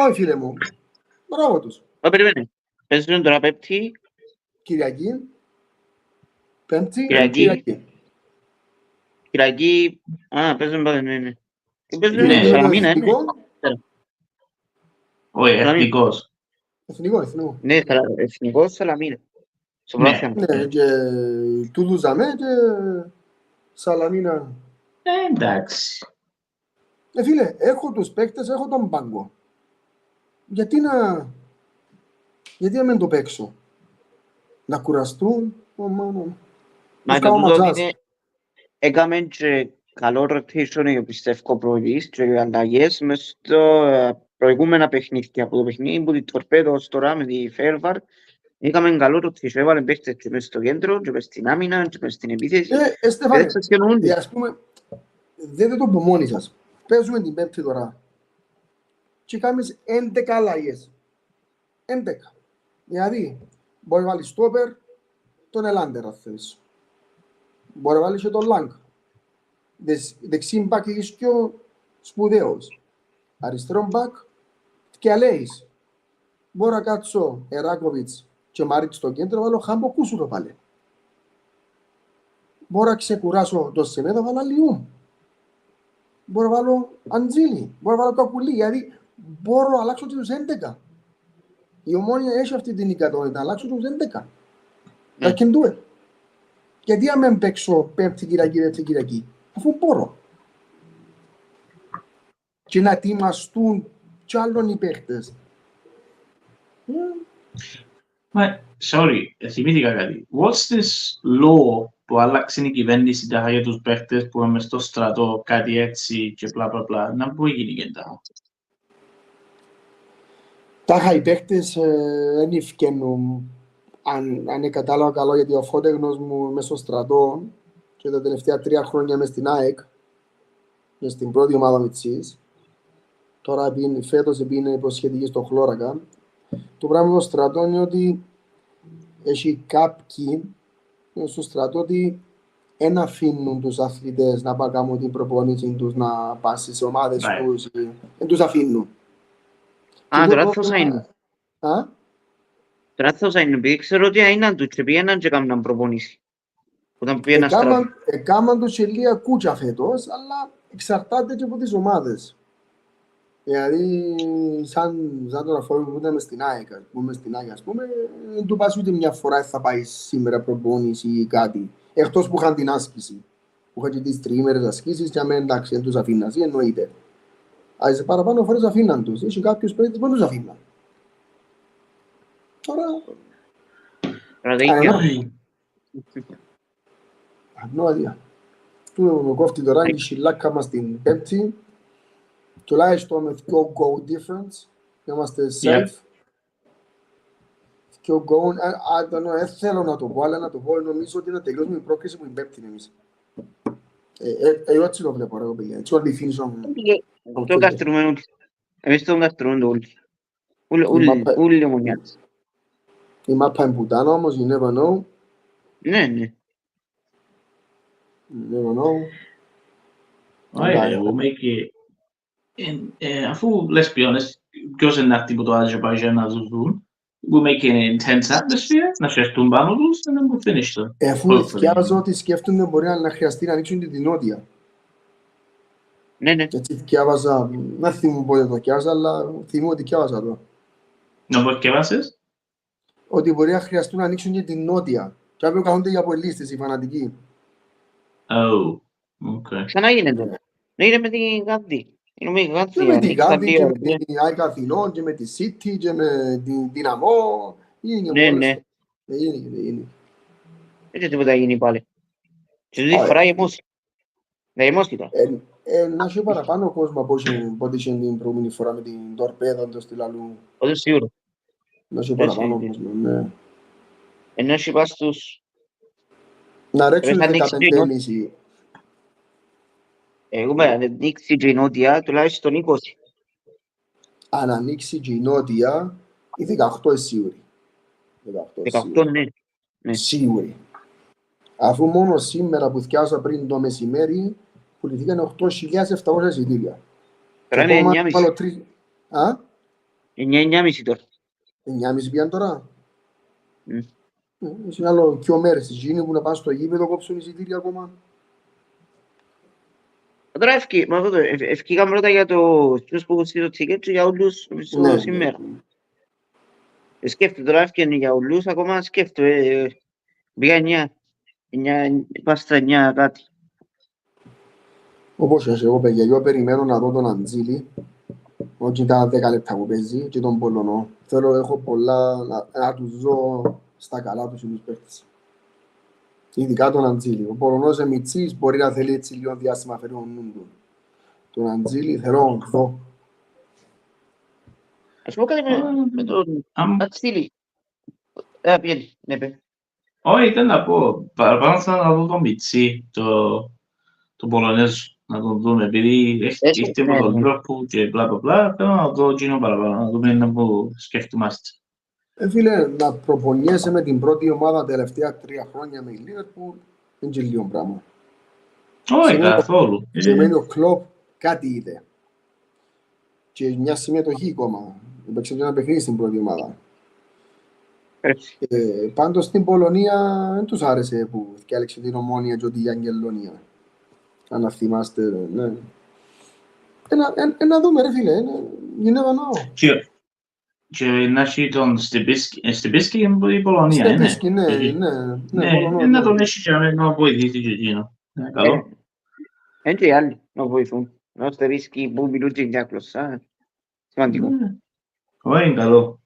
Όχι φίλε μου, μπράβο τους. Περίμενε, παίζουν τώρα Πέμπτη. Κυριακή. Πέμπτη Κυριακή, παίζουν πάντα, ναι. Παίζουν Ναι. Σαλαμίνα, ναι. Όχι, εθνικός. Εθνικό. Ναι, εθνικός Σαλαμίνα. Ναι, και τούτους δαμε και Σαλαμίνα. Εντάξει. Φίλε, έχω τους παίκτες, έχω τον πάγκο. Γιατί να μην το παίξω. Να κουραστούν. Μα το τούτο είναι, έκαμε και καλό rotation, πιστεύω, προηγείς και αλλαγές μες στο προηγούμενα παιχνίδια. Από το παιχνίδι που τη Τορπέδος τώρα με τη Φέρβαρ, είχαμε καλό rotation, έβαλε παίχτες και μες στο κέντρο και μες στην άμυνα και μες στην επίθεση. Στεφάνε, ας πούμε, δείτε το από μόνοι σας. Παίζουμε την Πέμπτη τώρα και κάνεις 11 αλλαγές. 11. Δηλαδή, μπορεί να βάλεις στόπερ τον Ελάντερ, αν θέλεις. Μπορεί να βάλεις και τον Λάγκ. Δεξί μπακ έχεις πιο σπουδαίος. Αριστερό μπακ και αλέεις. Μπορώ να κάτσω Εράκοβιτς και Μάριτς στο κέντρο, βάλω Χάμπο Κούσουρο πάλι. Μπορώ να ξεκουράσω το Σεμέδο, βάλω Λιούμ. Μπορώ να βάλω Αντζίλη, μπορώ να βάλω Κακουλή, γιατί μπορώ να αλλάξω τους 11. Η Ομόνια έχει αυτή την ικανότητα, να αλλάξω τους 11. I can do it. Γιατί να μην παίξω Πέμπτη Κυριακή, αφού μπορώ. Και να ετοιμαστούν κι άλλων οι παίχτες. Sorry, θυμήθηκα κάτι. What's this law που άλλαξε η κυβέρνηση τα για τους παίχτες που είμαι στο στρατό, κάτι έτσι και μπλα μπλα μπλα. Να πω γίνει και τα. Τα οι παίχτες δεν ευκαινούν. Αν κατάλαβα καλό, γιατί ο φώτεγνος μου μες στο στρατό και τα τελευταία 3 χρόνια μες στην ΑΕΚ, μες στην πρώτη ομάδα Μητσής, τώρα φέτος είναι υποσχετική στο Χλώρακα. Το πράγμα στο στρατό είναι ότι έχει κάποιοι στο στρατό ότι δεν αφήνουν τους αθλητές να πάνε κάνουν την προπονήση τους, να πάνε στις ομάδες τους, δεν τους αφήνουν. Τώρα θα είναι. Τώρα θα είναι, επειδή ξέρω ότι έγιναν τους και πήγαιναν και έκαναν προπονήσει. Όταν πήγαιναν στρατό. Έκαναν τους και λίγα κούτσα φέτος, αλλά εξαρτάται και από τις ομάδες. Δηλαδή, σαν τον αφορμό που ήταν στην ΑΕΚ, ας πούμε, δεν του πας ούτε μια φορά θα πάει σήμερα προπόνηση ή κάτι. Εκτός που είχαν την άσκηση. Που είχαν και τις τριήμερες ασκήσεις και αμέ εντάξει, δεν τους αφήναν, εννοείται. Αλλά σε παραπάνω φορές αφήναν τους. Είχε κάποιους παίκτες που δεν τους αφήναν. Τώρα... Ανώδια. Του με κόφτει τώρα η σιλάκα μας την Πέμπτη. Τουλάχιστον με πιο goal difference. Είμαστε safe. Πιο goal. Δεν θέλω να το πω, αλλά να το πω. Νομίζω ότι να τελειώσουμε η πρόκριση που είναι Πέμπτη εμείς. Εγώ έτσι το βλέπω, ρε παιδιά. Έτσι όλοι φίνησαν. Το καστρούμε όλοι. Εμείς τον καστρούμε όλοι. Όλοι ομονιάτες. Η μάπα είναι πουτάνα όμως, you never know. Ναι. You never know. Ωραία, εγώ αφού λες ποιόνες, ποιος είναι αυτοί που το Αζερβαϊτζάν να ζουν. We'll make an intense atmosphere, να σερθούν πάνω τους, and then we'll finish them. Εφού θυκιάζω ότι σκέφτονται μπορεί να χρειαστεί να ανοίξουν την νότια. Ναι, ναι. Έτσι θυκιάβαζα, δεν θυμούμαι πότε το θυκιάζα, αλλά θυμούμαι ότι θυκιάβαζα το. Να πω θυκιάβασες? Ότι μπορεί να χρειαστούν να ανοίξουν και την νότια. Και αύριο καθόνται οι απολύστες, οι φανατικοί. Oh, okay. Ξανά γίνεται. Ναι, είναι με την Γάνδη. Είναι με την Γάνδη. Και με την Γάνδη και με την Άικα Αθηνών και με τη City και με την Δυναμό. Ναι, ναι. Είναι. Δεν τίποτα γίνει πάλι. Και τούτη φορά γεμώσει. Να γεμώσει τώρα. Να έχει παραπάνω κόσμο από ό,τι είχε την προηγούμενη φορά με την Τορπέδα, το στυλαλού. Όχι σίγουρο. Να έχει παραπάνω κόσμο, ναι. Ενώ έχει πάει στους... Να ρέξουν 15,5. Εγώ με ανοίξει και η νότια τουλάχιστον 20. Αν ανοίξει και η νότια, η 18 είναι σίγουρη. 18 ναι. Σίγουρη. Αφού μόνο σήμερα που θυκιάσα πριν το μεσημέρι, πουληθήκαν 8.700 εισιτήρια. Τώρα είναι 9,5. Α? 9,5 τώρα. 9,5 πήγαν τώρα. Είσαι άλλο 2 μέρες. Εκείνοι που να πάνε στο γήπεδο κόψουν εισιτήρια ακόμα. Τώρα ευκήκαμε πρώτα για τους που έχουν στείλει το ticket και για όλους σήμερα. Σκέφτομαι τώρα ευκήκαν για όλους, ακόμα σκέφτομαι. Πήγα 9, πάω στα 9 κάτι. Όπως και εγώ παιδιά, εγώ περιμένω να δω τον Αντζήλη. Όχι τα 10 λεπτά που παίζει και τον Πολωνό. Θέλω, έχω πολλά να τους δω στα καλά τους τους παίκτες. Ειδικά τον Αντζήλη. Ο Πολωνός είναι μητσής, μπορεί να θέλει έτσι λίγο διάστημα φέρει τον νου του. Τον Αντζήλη θέλω να δω. Ας πω κάτι με τον Αντζήλη. Πιένει, ναι παι. Όχι, ήταν να πω. Παραπάνω θα να δω τον Μιτσί, τον Πολωνέζο. Να τον δούμε, επειδή έχει με τον Λιβερπούλ και μπλα μπλα, θέλω να δω εκείνο παραπάνω, να δούμε να που σκεφτούμαστε. Φίλε, να προπονιέσαι με την πρώτη ομάδα τελευταία 3 χρόνια με η Λίβερπουλ, είναι και λίγο πράγμα. Όχι, καθόλου. Σημαίνει ο Κλοπ κάτι είδε. Και μια συμμετοχή ακόμα. Έπαιξε και ένα παιχνίδι στην πρώτη ομάδα. Πάντως στην Πολωνία δεν τους άρεσε που διάλεξε την Ομόνια και ότι η Αγγελονία. Αν θυμάστε, ναι. Να δούμε ρε φίλε, you never know. Και να έχει τον Στιμπίσκι είναι η Πολωνία, είναι. Στιμπίσκι, ναι. Να τον έχει και να βοηθήσει και εκείνο. Καλό. Είναι και οι άλλοι να βοηθούν. Να Στιμπίσκι που μιλούν και μια γλωσσά. Σημαντικό. Όχι, είναι καλό.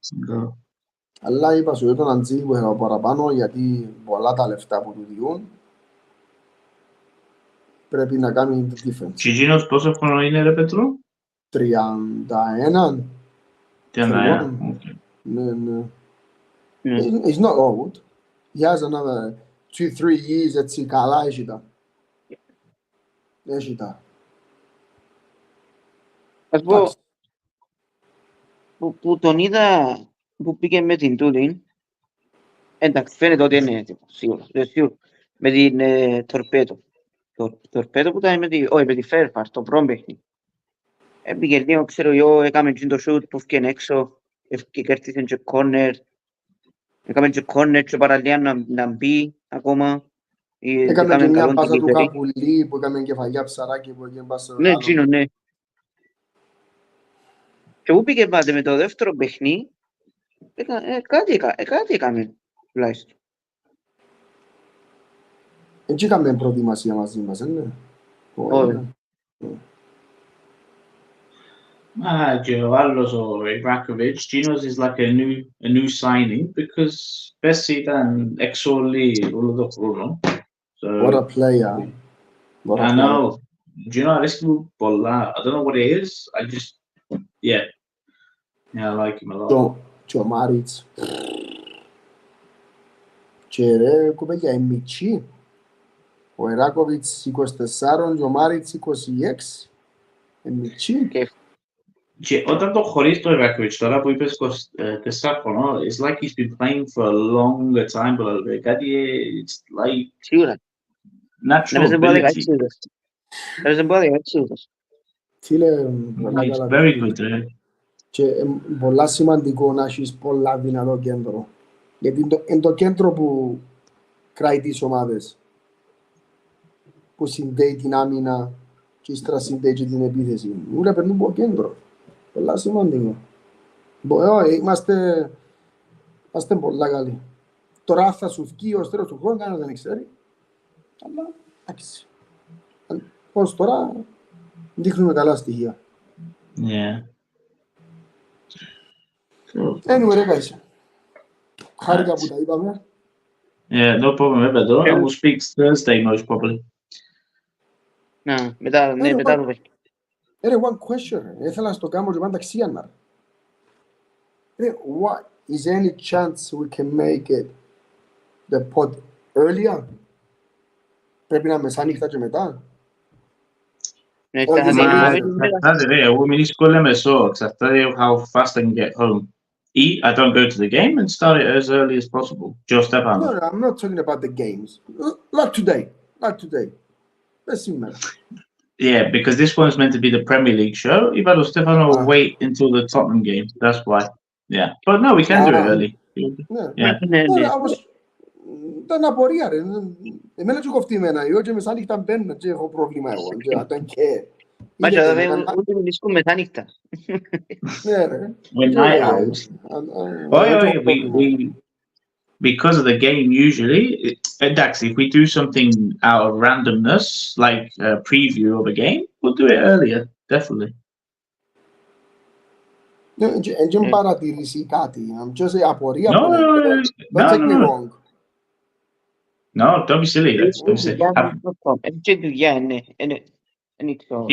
Αλλά είπα σου τον Αντζή που έχω παραπάνω γιατί πολλά τα λεφτά που του διούν πρέπει να κάνει defense. Και εκείνος πόσο χρόνο είναι ρε Πέτρο? 31. 31. Ναι. It's not old. He has another 2-3 years έτσι καλά έχει τα. Ας πω που τον είδα που πήγε με την Τούλιν, εντάξει φαίνεται ότι είναι σίγουρα, με την Τορπέτο. Τορπέτο που ήταν με τη Φέρφαρ, το πρώτο παιχνίδι. Πήγε λίγο, ξέρω εγώ, έκαμε το σούτ που έφυγε έξω, κέρδισε και κόρνερ, έκαμε και κόρνερ και παραλία να μπει ακόμα. Έκαμε και μια πάσα του Καπουλή που έκαμε κεφαλιά ψαράκι που έγινε πάσα στο ναι, Τζίνο, ναι. Και που πήγε πάτε με το δεύτερο παιχνί, κάτι έκαμε τουλάχιστον. Έτσι έκαμε προετοιμασία μαζί μας, ναι. Όχι. Και ο άλλος, ο Ibrakovic, Ginos is like a new signing because Bessie ήταν έξω όλο το χρόνο. What a player. I know. Gino αρέσκει μου πολλά. I don't know what it is. I just, yeah, I like him a lot. Και ο Μάριτς. Και ρε κουπέκια, η Μιτσί. Ο Ιράκοβιτς 24 και ο Μάριτς 26. Η Μιτσί. Και όταν το χωρίς το Ibrakovic, τώρα που είπες 24 χρονών, it's like he's been playing for a longer time, but κάτι, it's like σίγουρα. natural ability. Δεν μπορεί να Φίλε, it's very good, Και πολλά σημαντικό να έχεις πολλά δυνατό κέντρο. Γιατί είναι το κέντρο που κρατεί τις ομάδες. Που συνδέει την άμυνα και ύστερα συνδέει και την επίθεση. Ούλα περνούν από κέντρο. Πολλά σημαντικό. Είμαστε πολλά καλοί. Τώρα θα σου βγει ο τέλος του χρόνου, κανένας δεν ξέρει. Αλλά εντάξει. Ως τώρα δείχνουμε καλά στοιχεία. Yeah. Anyway, ρε guys. Χάρηκα που τα είπαμε. Yeah, no problem with that. And we'll speak Thursday most probably. Ναι, μετά το παιχνίδι. One question. Ήθελα να στο κάνω και πάντα ξίανα. What is any chance we can make it the pod earlier? Πρέπει να μεσάνυχτα και μετά. We need to go so how fast I can get home. Eat, I don't go to the game and start it as early as possible. Just Stefano. No, I'm not talking about the games. Not today. Let's see, man. Yeah, because this one's meant to be the Premier League show. Ibado Stefano will wait until the Tottenham game. That's why. Yeah. But no, we can do it early. Yeah. I was... Ήταν απορία ρε. Εμένα και κοφτεί εμένα. Εγώ και μεσάνυχτα μπαίνω και έχω πρόβλημα εγώ. I don't care. Μάτια, ούτε μιλήσουμε μεσάνυχτα. Ναι ρε. Because of the game usually, actually, if we do something out of randomness, like a preview of a game, we'll do it earlier, definitely. Δεν παρατηρήσει κάτι. I'm just απορία. No, don't take me wrong. No, don't be silly.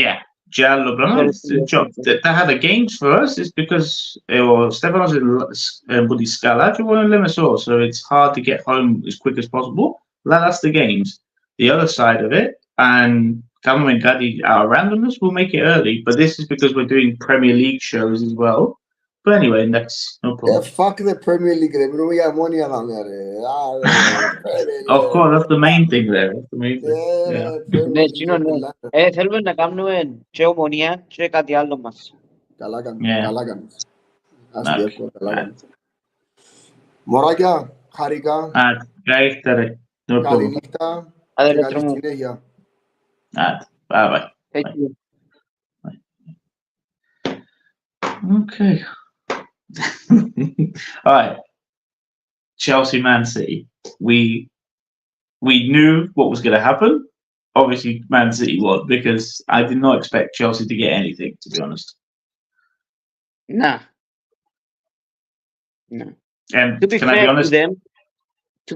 Yeah, Giallo Brahma, they had the games for us is because Stefano's in Budiscala, so it's hard to get home as quick as possible. That's the games. The other side of it, and Cameron and Gaddy out of randomness will make it early, but this is because we're doing Premier League shows as well. But anyway, that's no problem. Yeah, fuck the Premier League. Of course, that's the main thing there. That's the main thing. Θέλουμε να κάνουμε και Ομονία και κάτι άλλο μας. Καλά κάνεις. Αστιεύκο, καλά κάνεις. Μωράκια, χαρικά. Καλή νύχτα και καλή συνέχεια. Bye-bye. Okay. All right. Chelsea, Man City. We knew what was going to happen. Obviously, Man City won because I did not expect Chelsea to get anything, to be honest. Nah. And to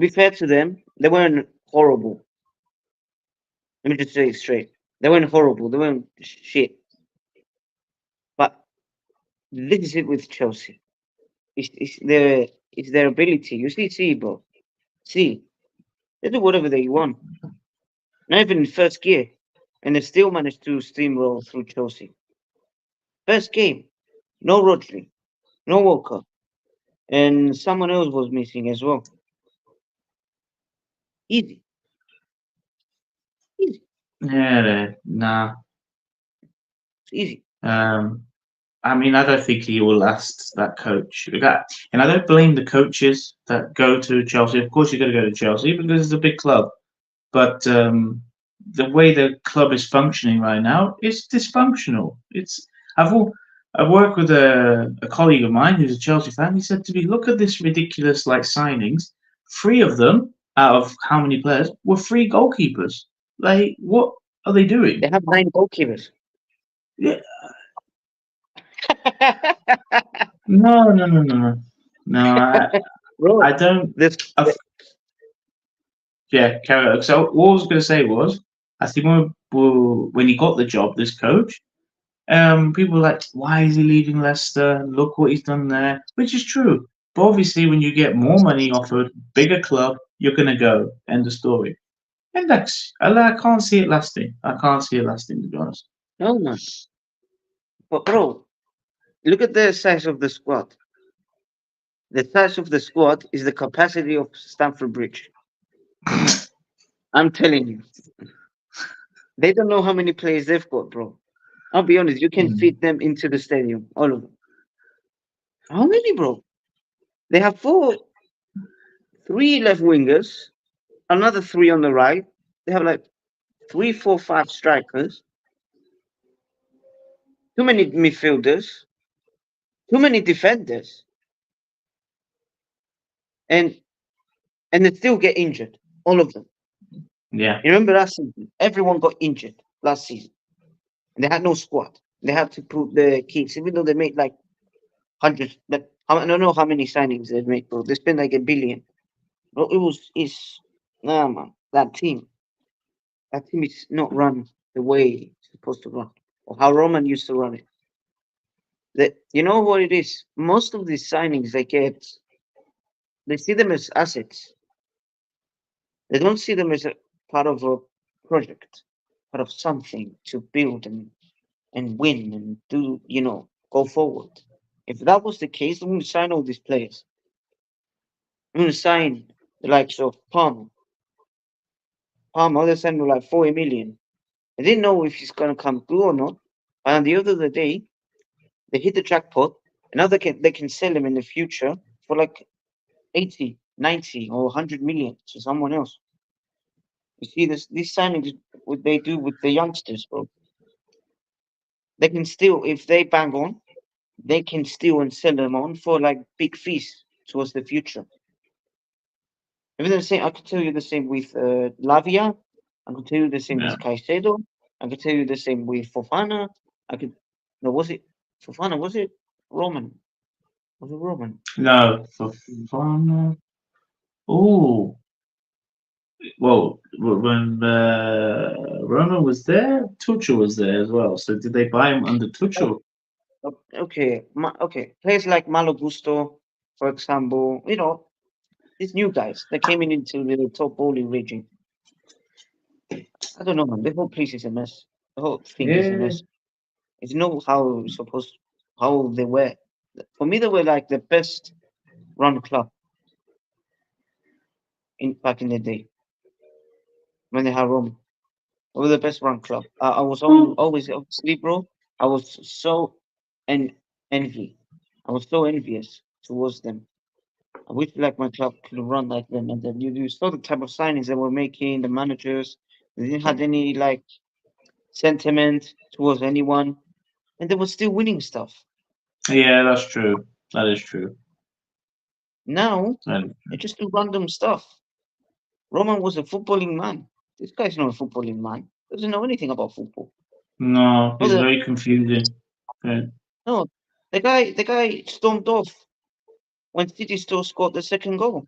be fair to them, they weren't horrible. Let me just say it straight. They weren't horrible. They weren't shit. But this is it with Chelsea. It's their ability. You see, bro. See, they do whatever they want. Not even in first gear, and they still managed to steamroll through Chelsea. First game, no Rodri, no Walker, and someone else was missing as well. Easy. Yeah, nah. It's easy. I mean, I don't think he will last, that coach. And I don't blame the coaches that go to Chelsea. Of course, you're going to go to Chelsea because it's a big club. But the way the club is functioning right now is dysfunctional. I've worked with a colleague of mine who's a Chelsea fan. He said to me, look at this ridiculous signings. 3 of them out of how many players were 3 goalkeepers. Like, what are they doing? They have 9 goalkeepers. Yeah. No. Bro, I don't. Yeah, carry on. So what I was going to say was, I think when he got the job, this coach, people were like, why is he leaving Leicester? Look what he's done there, which is true. But obviously, when you get more money offered, bigger club, you're going to go. End of story. And I can't see it lasting. To be honest. No, man. But bro, look at the size of the squad. The size of the squad is the capacity of Stamford Bridge. I'm telling you. They don't know how many players they've got, bro. I'll be honest, you can fit them into the stadium, all of them. How many, bro? They have three left wingers, another three on the right. They have like three, four, five strikers, too many midfielders, too many defenders, and they still get injured. All of them. Yeah, You remember last season? Everyone got injured last season. And they had no squad. They had to put the kids, even though they made like hundreds. But I don't know how many signings they've made, bro. They spent like 1 billion. Bro, it's nah, man. That team is not run the way it's supposed to run, or how Roman used to run it. You know what it is? Most of these signings they get, they see them as assets. They don't see them as a part of a project, part of something to build and win and do, go forward. If that was the case, I'm going to sign all these players. I'm going to sign the likes of Palmer. Palmer, they signed for like 40 million. I didn't know if he's going to come through or not. But at the end of the day, they hit the jackpot. And now they can sell him in the future for like 80, 90, or 100 million to someone else. You see, these signings, what they do with the youngsters, bro. They can still, if they bang on, they can steal and sell them on for like big fees towards the future. Even the same, I could tell you the same with Lavia. I could tell you the same yeah. with Caicedo. I could tell you the same with Fofana. I could, no, was it Fofana? Was it Roman? Was it Roman? No, for fun. Oh, well, when Roma was there, Tuchel was there as well. So did they buy him under Tuchel? Okay, okay. Players like Malo Gusto, for example, these new guys that came in into the top bowling region. I don't know, man. The whole place is a mess. The whole thing is a Yeah, mess. It's not how it's supposed, how they were. For me, they were like the best run club in back in the day when they had Rome. They were the best run club. I was well, always obviously, bro. I was so en- envy. I was so envious towards them. I wish like my club could run like them. And then you saw the type of signings they were making, the managers. They didn't have any like sentiment towards anyone, and they were still winning stuff. yeah, that's true. That is true. Now That- it's just do random stuff. Roman was a footballing man. This guy's not a footballing man. Doesn't know anything about football. no, No, he's very confusing. Yeah. no, the guy stormed off when City still scored the second goal.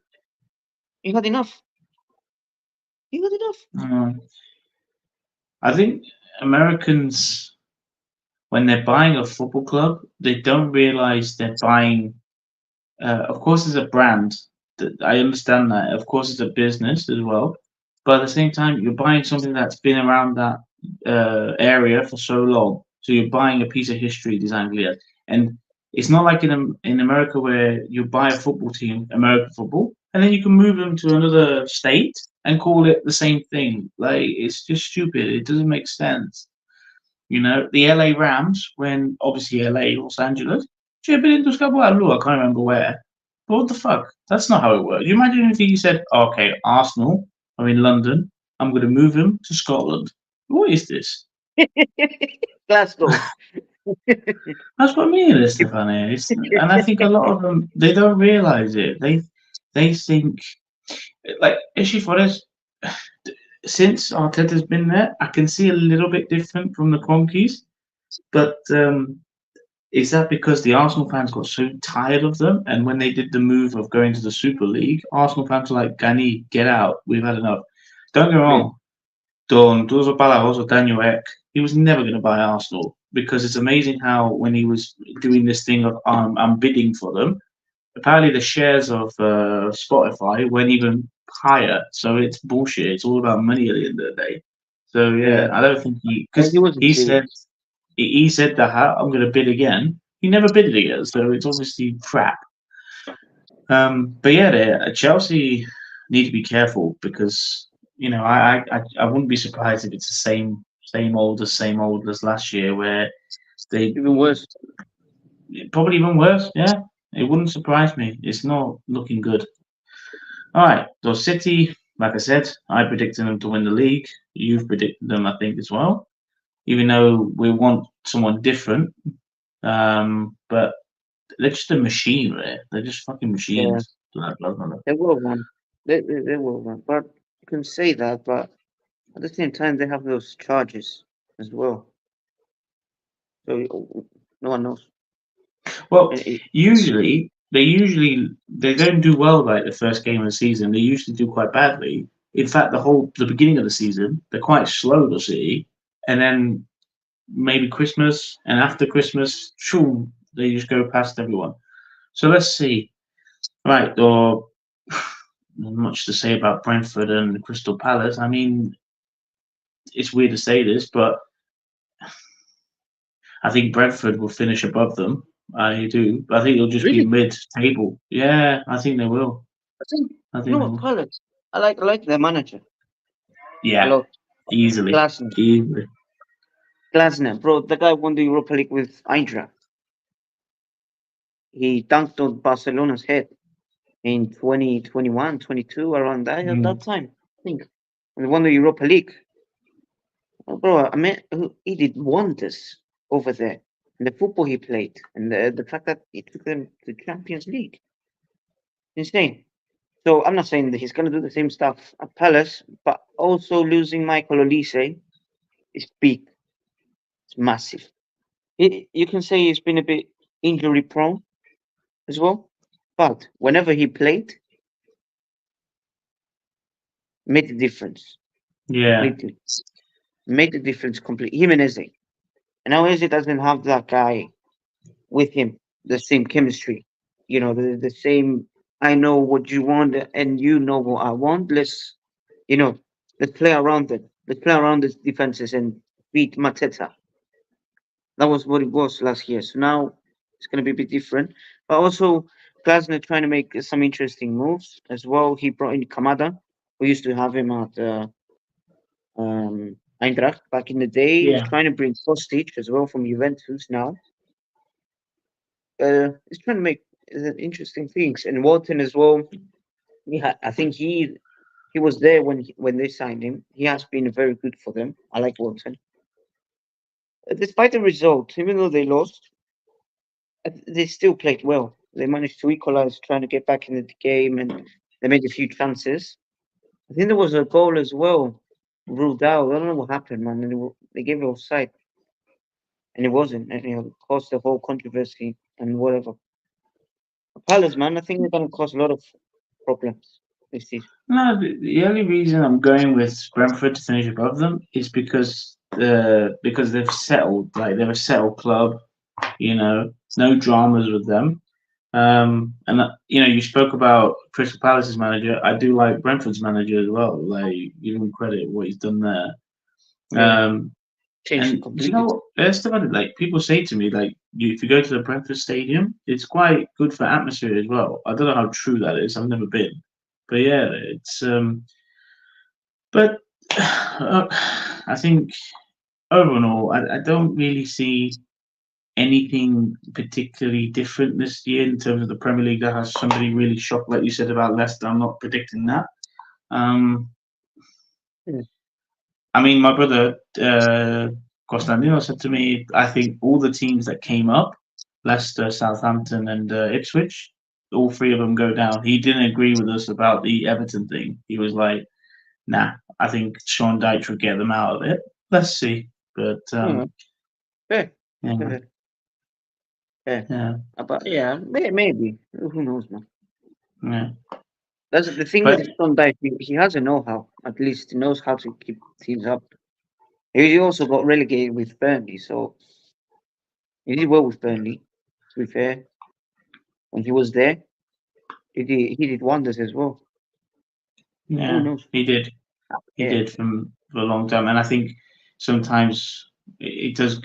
He had enough. He had enough. Mm. I think Americans, when they're buying a football club, they don't realize they're buying. Of course, it's a brand. I understand that. Of course, it's a business as well. But at the same time, you're buying something that's been around that area for so long. So you're buying a piece of history, Des Anglias. And it's not like in America where you buy a football team, American football, and then you can move them to another state and call it the same thing. Like, it's just stupid. It doesn't make sense. The LA Rams, when obviously LA, Los Angeles, should have been in Tuscaloosa. I can't remember where. But what the fuck? That's not how it works. You imagine if he said, okay, Arsenal are in London, I'm going to move him to Scotland. What is this? Glasgow. That's what I mean, Stefano. And I think a lot of them, they don't realize it. They think, like, actually for us, since Arteta's been there, I can see a little bit different from the Cronkies. But is that because the Arsenal fans got so tired of them? And when they did the move of going to the Super League, Arsenal fans were like, Gani, get out. We've had enough. Don't get me Yeah, wrong. Don Tuzo Palabos or Daniel Ek, he was never going to buy Arsenal because it's amazing how when he was doing this thing of I'm bidding for them, apparently the shares of Spotify went even higher. So it's bullshit. It's all about money at the end of the day. So yeah, yeah. I don't think And because he wasn't he said serious. he said that I'm going to bid again. He never bid it again, so it's obviously crap. But yeah, Chelsea need to be careful because I wouldn't be surprised if it's the same old as last year, where they Even worse. probably even worse. Yeah, It wouldn't surprise me. It's not looking good. All right, so City, like I said, I predicted them to win the league. You've predicted them, I think, as well. Even though we want someone different, but they're just a machine, right? They're just fucking Yeah, machines. Blah, blah, blah, blah. they will win. They will win. But you can say that, but at the same time, they have those charges as well. So no one knows. Well, And they don't do well like the first game of the season. They usually do quite badly. In fact, the beginning of the season, they're quite slow to see, and then maybe Christmas and after Christmas, shoo, they just go past everyone. So let's see. Right, or not much to say about Brentford and Crystal Palace. I mean, it's weird to say this, but I think Brentford will finish above them. I do. I think it'll just be really, mid-table. Yeah, I think they will. I think I you know think they what, will. Palace. I like their manager a Yeah, lot. easily, Glasner, easily. Glasner, bro. The guy won the Europa League with Eintracht. He dunked on Barcelona's head in 2021, 22, around that at Mm. that time. I think and they won the Europa League. Bro, I mean, he did wonders over there. And the football he played, and the fact that he took them to Champions League, insane. So I'm not saying that he's going to do the same stuff at Palace, but also losing Michael Olise is big. It's massive. You can say he's been a bit injury prone as well, but whenever he played, made the difference Yeah, completely. Made the difference completely. Him and Eze. And now Eze doesn't have that guy with him, the same chemistry. The same. I know what you want, and you know what I want. You know, let's play around it. Let's play around the defenses and beat Mateta. That was what it was last year. So now it's going to be a bit different. But also, Glasner trying to make some interesting moves as well. He brought in Kamada. We used to have him at Eintracht back in the day. He's yeah. trying to bring Kostic as well from Juventus now. He's trying to make interesting things. And Walton as well. Yeah, I think he was there when they signed him. He has been very good for them. I like Walton. Despite the result, even though they lost, they still played well. They managed to equalize, trying to get back in the game, and they made a few chances. I think there was a goal as well ruled out. I don't know what happened, man. And they gave it offside, and it wasn't. And caused the whole controversy and whatever. Palace, man, I think they're going to cause a lot of problems this season. No, the only reason I'm going with Brentford to finish above them is because they've settled. Like they're a settled club. No dramas with them. You spoke about Crystal Palace's manager. I do like Brentford's manager as well. Like, give him credit what he's done there. Yeah, Um, changed it and you completely. know, there's stuff like people say to me, like, if you go to the Brentford Stadium, it's quite good for atmosphere as well. I don't know how true that is. I've never been, but yeah, it's. But I think overall, I don't really see anything particularly different this year in terms of the Premier League that has somebody really shocked, like you said about Leicester. I'm not predicting that. Um, Yeah. I mean, my brother Costantino said to me, I think all the teams that came up, Leicester, Southampton, and Ipswich, all three of them go down. He didn't agree with us about the Everton thing. He was like, nah, I think Sean Dyche would get them out of it. Let's see. But Yeah, fair, yeah, fair, fair. yeah, But yeah, maybe. Who knows, man? yeah. That's the thing But with Sean Dyche. He has a know-how. At least he knows how to keep teams up. He also got relegated with Burnley, so he did well with Burnley. To be fair, when he was there, he did wonders as well. Who yeah, knows? he did. He Yeah, did for a long time, and I think sometimes it does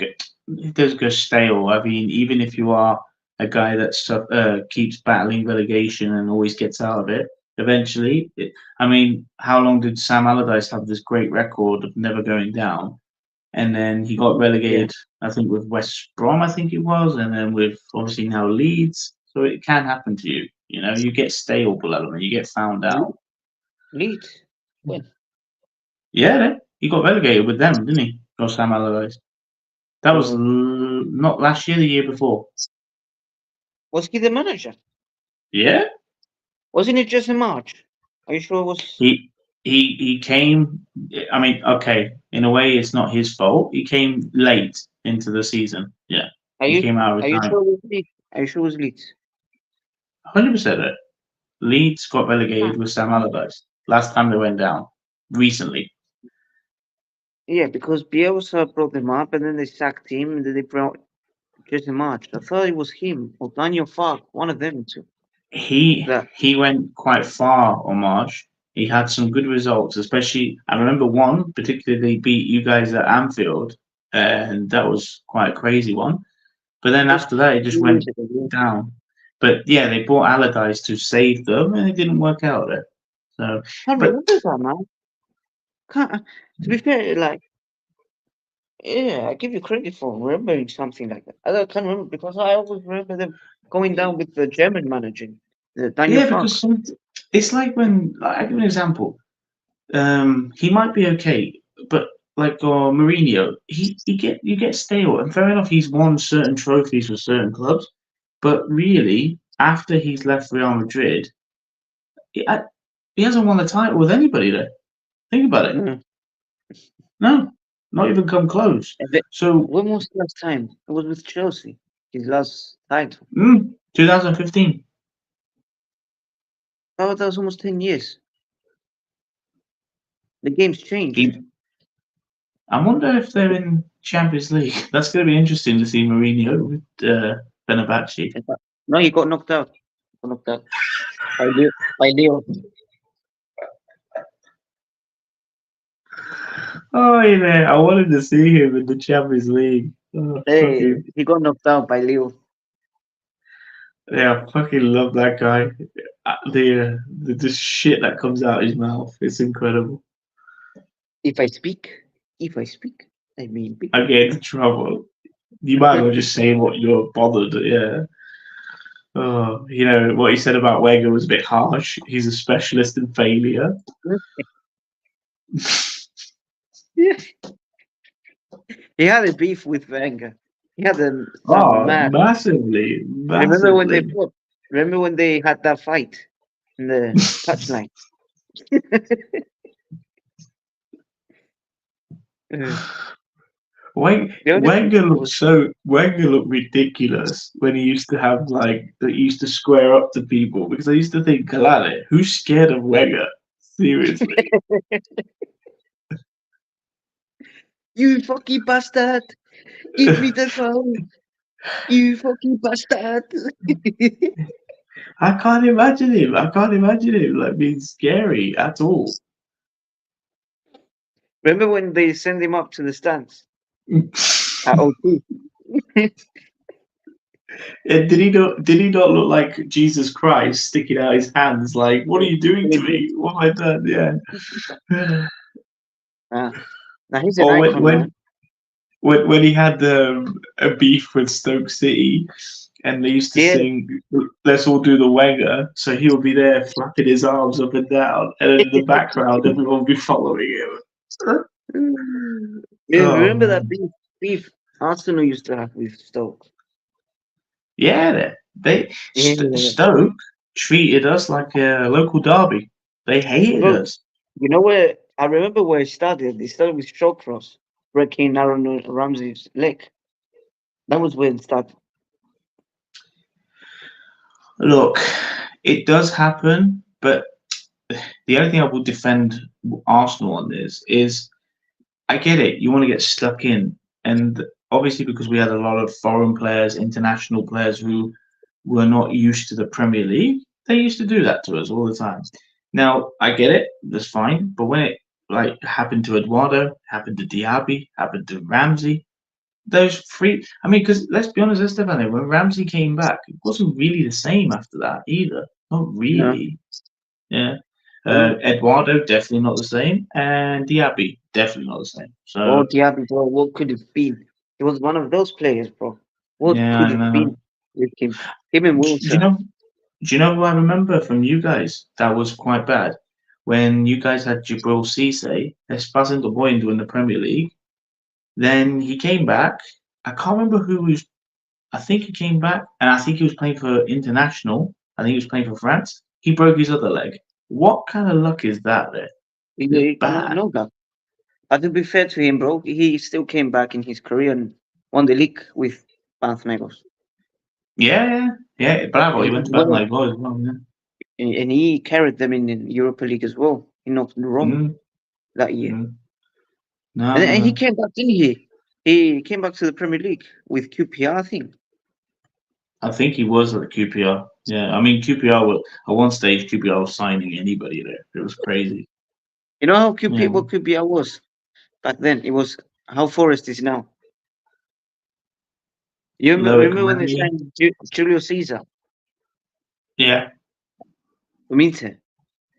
go stale. I mean, even if you are a guy that keeps battling relegation and always gets out of it, eventually, I mean, how long did Sam Allardyce have this great record of never going down? And then he got yeah, relegated, I think, with West Brom, I think it was, and then with obviously now Leeds. so it can happen to you. You know, you get stale blood and you get found out. Leeds. When? Yeah, he got relegated with them, didn't he? Or Sam Allardyce. That was Uh, not last year, the year before. was he the manager? Yeah, Wasn't it just in March? Are you sure it was? he came. I mean, okay, in a way, it's not his fault. He came late into the season. Yeah, Are he you came out of are you time. sure it was Leeds? Are you sure it was Leeds? 100% it. Leeds got Ah, relegated with Sam Allardyce last time they went down. Recently, yeah, because Bielsa brought them up and then they sacked him and then they brought just in March. I thought it was him or Daniel Fark, one of them two. he That he went quite far on March. He had some good results, especially I remember one particularly beat you guys at Anfield, and that was quite a crazy one. But then was after that, it just 2 years went ago. Yeah. down. But yeah, they bought Allardyce to save them, and it didn't work out there. So, Can't but remember that, man. Can't. To be fair, like yeah, I give you credit for remembering something like that. Can't remember because I always remember them going down with the German manager, Daniel yeah, Fark. because it's like when I give an example. He might be okay, but like Mourinho, he get you get stale, and fair enough, he's won certain trophies for certain clubs, but really, after he's left Real Madrid, he, he hasn't won a title with anybody there. Think about it. Mm. No, not even come close. And So, when was the last time? It was with Chelsea. His last title. 2015. Oh, that was almost 10 years. The game's changed. He, I wonder if they're in Champions League. That's going to be interesting to see Mourinho with Fenerbahce. In fact, no, he got knocked out. Got knocked out by Leo. By Leo. Oh yeah, I wanted to see him in the Champions League. Oh, Hey, fucking he got knocked out by Leo. yeah, I fucking love that guy. The shit that comes out his mouth, it's incredible. If I speak, I mean big. I get into trouble. You might as well just say what you're bothered. Yeah. Oh, you know what he said about Wenger was a bit harsh. He's a specialist in failure. Yeah. He had a beef with Wenger. He had some Oh, mad. massively, Remember when they massively. fought? Remember when they had that fight in the touchline? Uh, the only thing was Wenger looked ridiculous when he used to have like that he used to square up to people because I used to think, Kalale, who's scared of Wenger? Seriously. you fucking bastard! Give me the phone! You fucking bastard! I can't imagine him. I can't imagine him like being scary at all. Remember when they sent him up to the stands And at O2? did he not look like Jesus Christ sticking out his hands like, what are you doing They to did. me? What have I done? Yeah. Ah, now he's an Or icon, man. when he had a beef with Stoke City, and they used to Yeah. sing "Let's all do the Wenger," so he would be there flapping his arms up and down, and in the background, everyone would be following him. Yeah, Oh remember that man, beef Arsenal used to have with Stoke? yeah, Yeah. Stoke treated us like a local derby. They hated Bro, us. you know where I remember where it started? It started with Shawcross breaking Aaron Ramsey's leg. That was where it started. Look, it does happen, but the only thing I will defend Arsenal on this is I get it. You want to get stuck in, and obviously because we had a lot of foreign players, international players who were not used to the Premier League, they used to do that to us all the time. Now I get it. That's fine. But when it like happened to Eduardo, happened to Diaby, happened to Ramsey, those three. I mean, because let's be honest, Stefano, when Ramsey came back, it wasn't really the same after that either. Not No. really. Yeah. Oh, Eduardo definitely not the same, and Diaby definitely not the same. oh So Diaby, bro, what could it have been? He was one of those players, bro. What yeah, could I have know. been with him? Him and Do you Wilshire. know? Do you know who I remember from you guys that was quite bad? When you guys had Jabril Cisse, Espacito Boyendo in the Premier League, then he came back. I can't remember who was. I think he came back, and I think he was playing for International. I think he was playing for France. He broke his other leg. What kind of luck is that? There, it's You cannot bad. know that. But to be fair to him, bro, he still came back in his career and won the league with Panathinaikos. Yeah, yeah. Bravo. And He he went did to well, Panathinaikos as well. Yeah. and he carried them in the Europa League as well. He knocked Roma Mm, that year. mm. No, And, no, and he no. came back, didn't he? He came back to the Premier League with QPR, I think. I think he was at the QPR. Yeah, I mean QPR. At one stage, QPR was signing anybody there. It was crazy. You know how Yeah, what QPR was back then? It was how Forest is now. You Loic remember when they Remy. signed Julio Cesar Yeah, from Inter?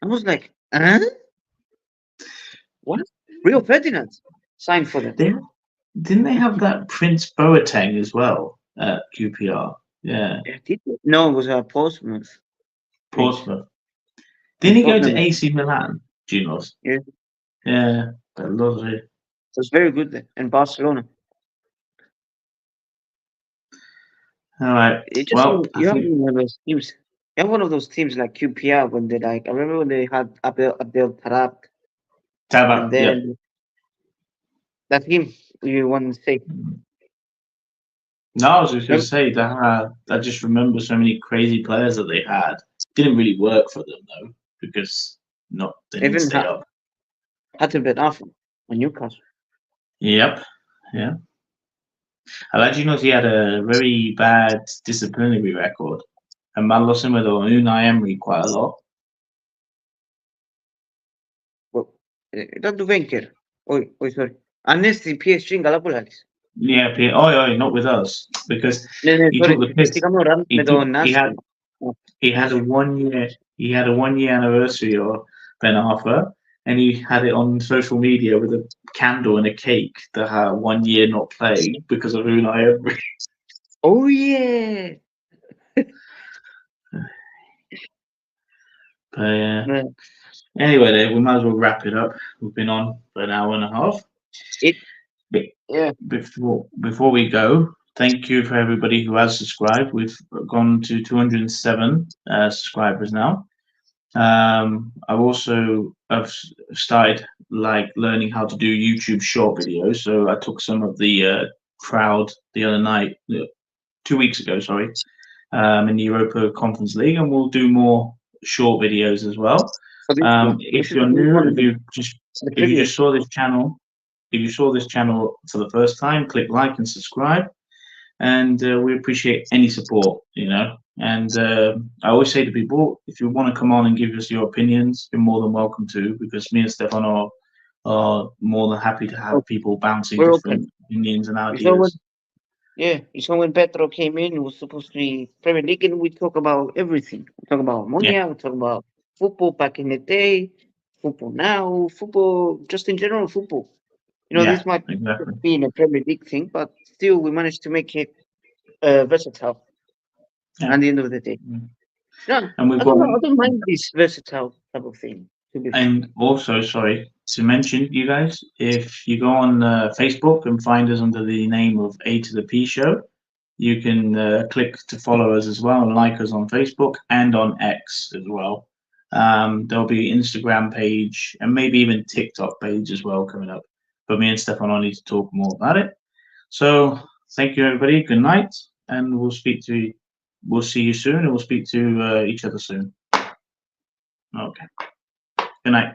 I was like, huh? What? Rio Ferdinand signed for them. they didn't they have that Prince Boateng as well at QPR? Yeah, Did they? No, it was Portsmouth, I think. Portsmouth. Didn't And he go to Tottenham. AC Milan? Do you know? Yeah, it Yeah, that lovely. was very good there. And Barcelona. All right. It just Well, I you have think one of those teams. You have one of those teams like QPR when they like. I remember when they had Abdel Tarab, and Taba. Yep. then that team you want to say. No, I was just going to Remember, say that I just remember so many crazy players that they had. Didn't really work for them though, because not they didn't even stay up. Hatem Ben Arfa on Newcastle. Yep. Yeah. Alaginos, he had a very bad disciplinary record, and man lost him with Unai Emery quite a lot. Well, dat do Wenger. Oi, sorry. Ανέστη PSG Galapagos. Yeah, not with us because Ναι, he sorry. took the piss. Πήγαμε ραντ με τον He had Νάστη. he had a 1 year anniversary of Ben Arthur, and he had it on social media with a candle and a cake that had 1 year not playing because of Unai Emery. Oh yeah. But yeah. Ναι. Anyway, Dave, we might as well wrap it up. We've been on for an hour and a half. It, Be- yeah. Before we go, thank you for everybody who has subscribed. We've gone to 207 subscribers now. I've also have started like learning how to do YouTube short videos. So I took some of the crowd the other night, 2 weeks ago, sorry, in the Europa Conference League, and we'll do more short videos as well. For this one. We If should you're do this one new, in the if you previous. just saw this channel, for the first time, click like and subscribe, and we appreciate any support. And I always say to people, if you want to come on and give us your opinions, you're more than welcome to, because me and Stefano are more than happy to have Oh, people bouncing we're open. different opinions and You saw when ideas. you saw when Petro came in, it was supposed to be Premier League, and we talk about everything. We talk about Yeah, Monia, we talk about football back in the day, football now, football just in general football. yeah, This might exactly. be in a Premier League thing, but still we managed to make it versatile Yeah. at the end of the day. Mm. No, And I we've don't got, know. I don't mind this versatile type of thing. To be fair. and also, sorry to mention, you guys, if you go on Facebook and find us under the name of A to the P Show, you can click to follow us as well and like us on Facebook and on X as well. There'll be Instagram page and maybe even TikTok page as well coming up. But me and Stefano need to talk more about it. So thank you, everybody. Good night, and we'll see you soon, and we'll speak to each other soon. Okay. Good night.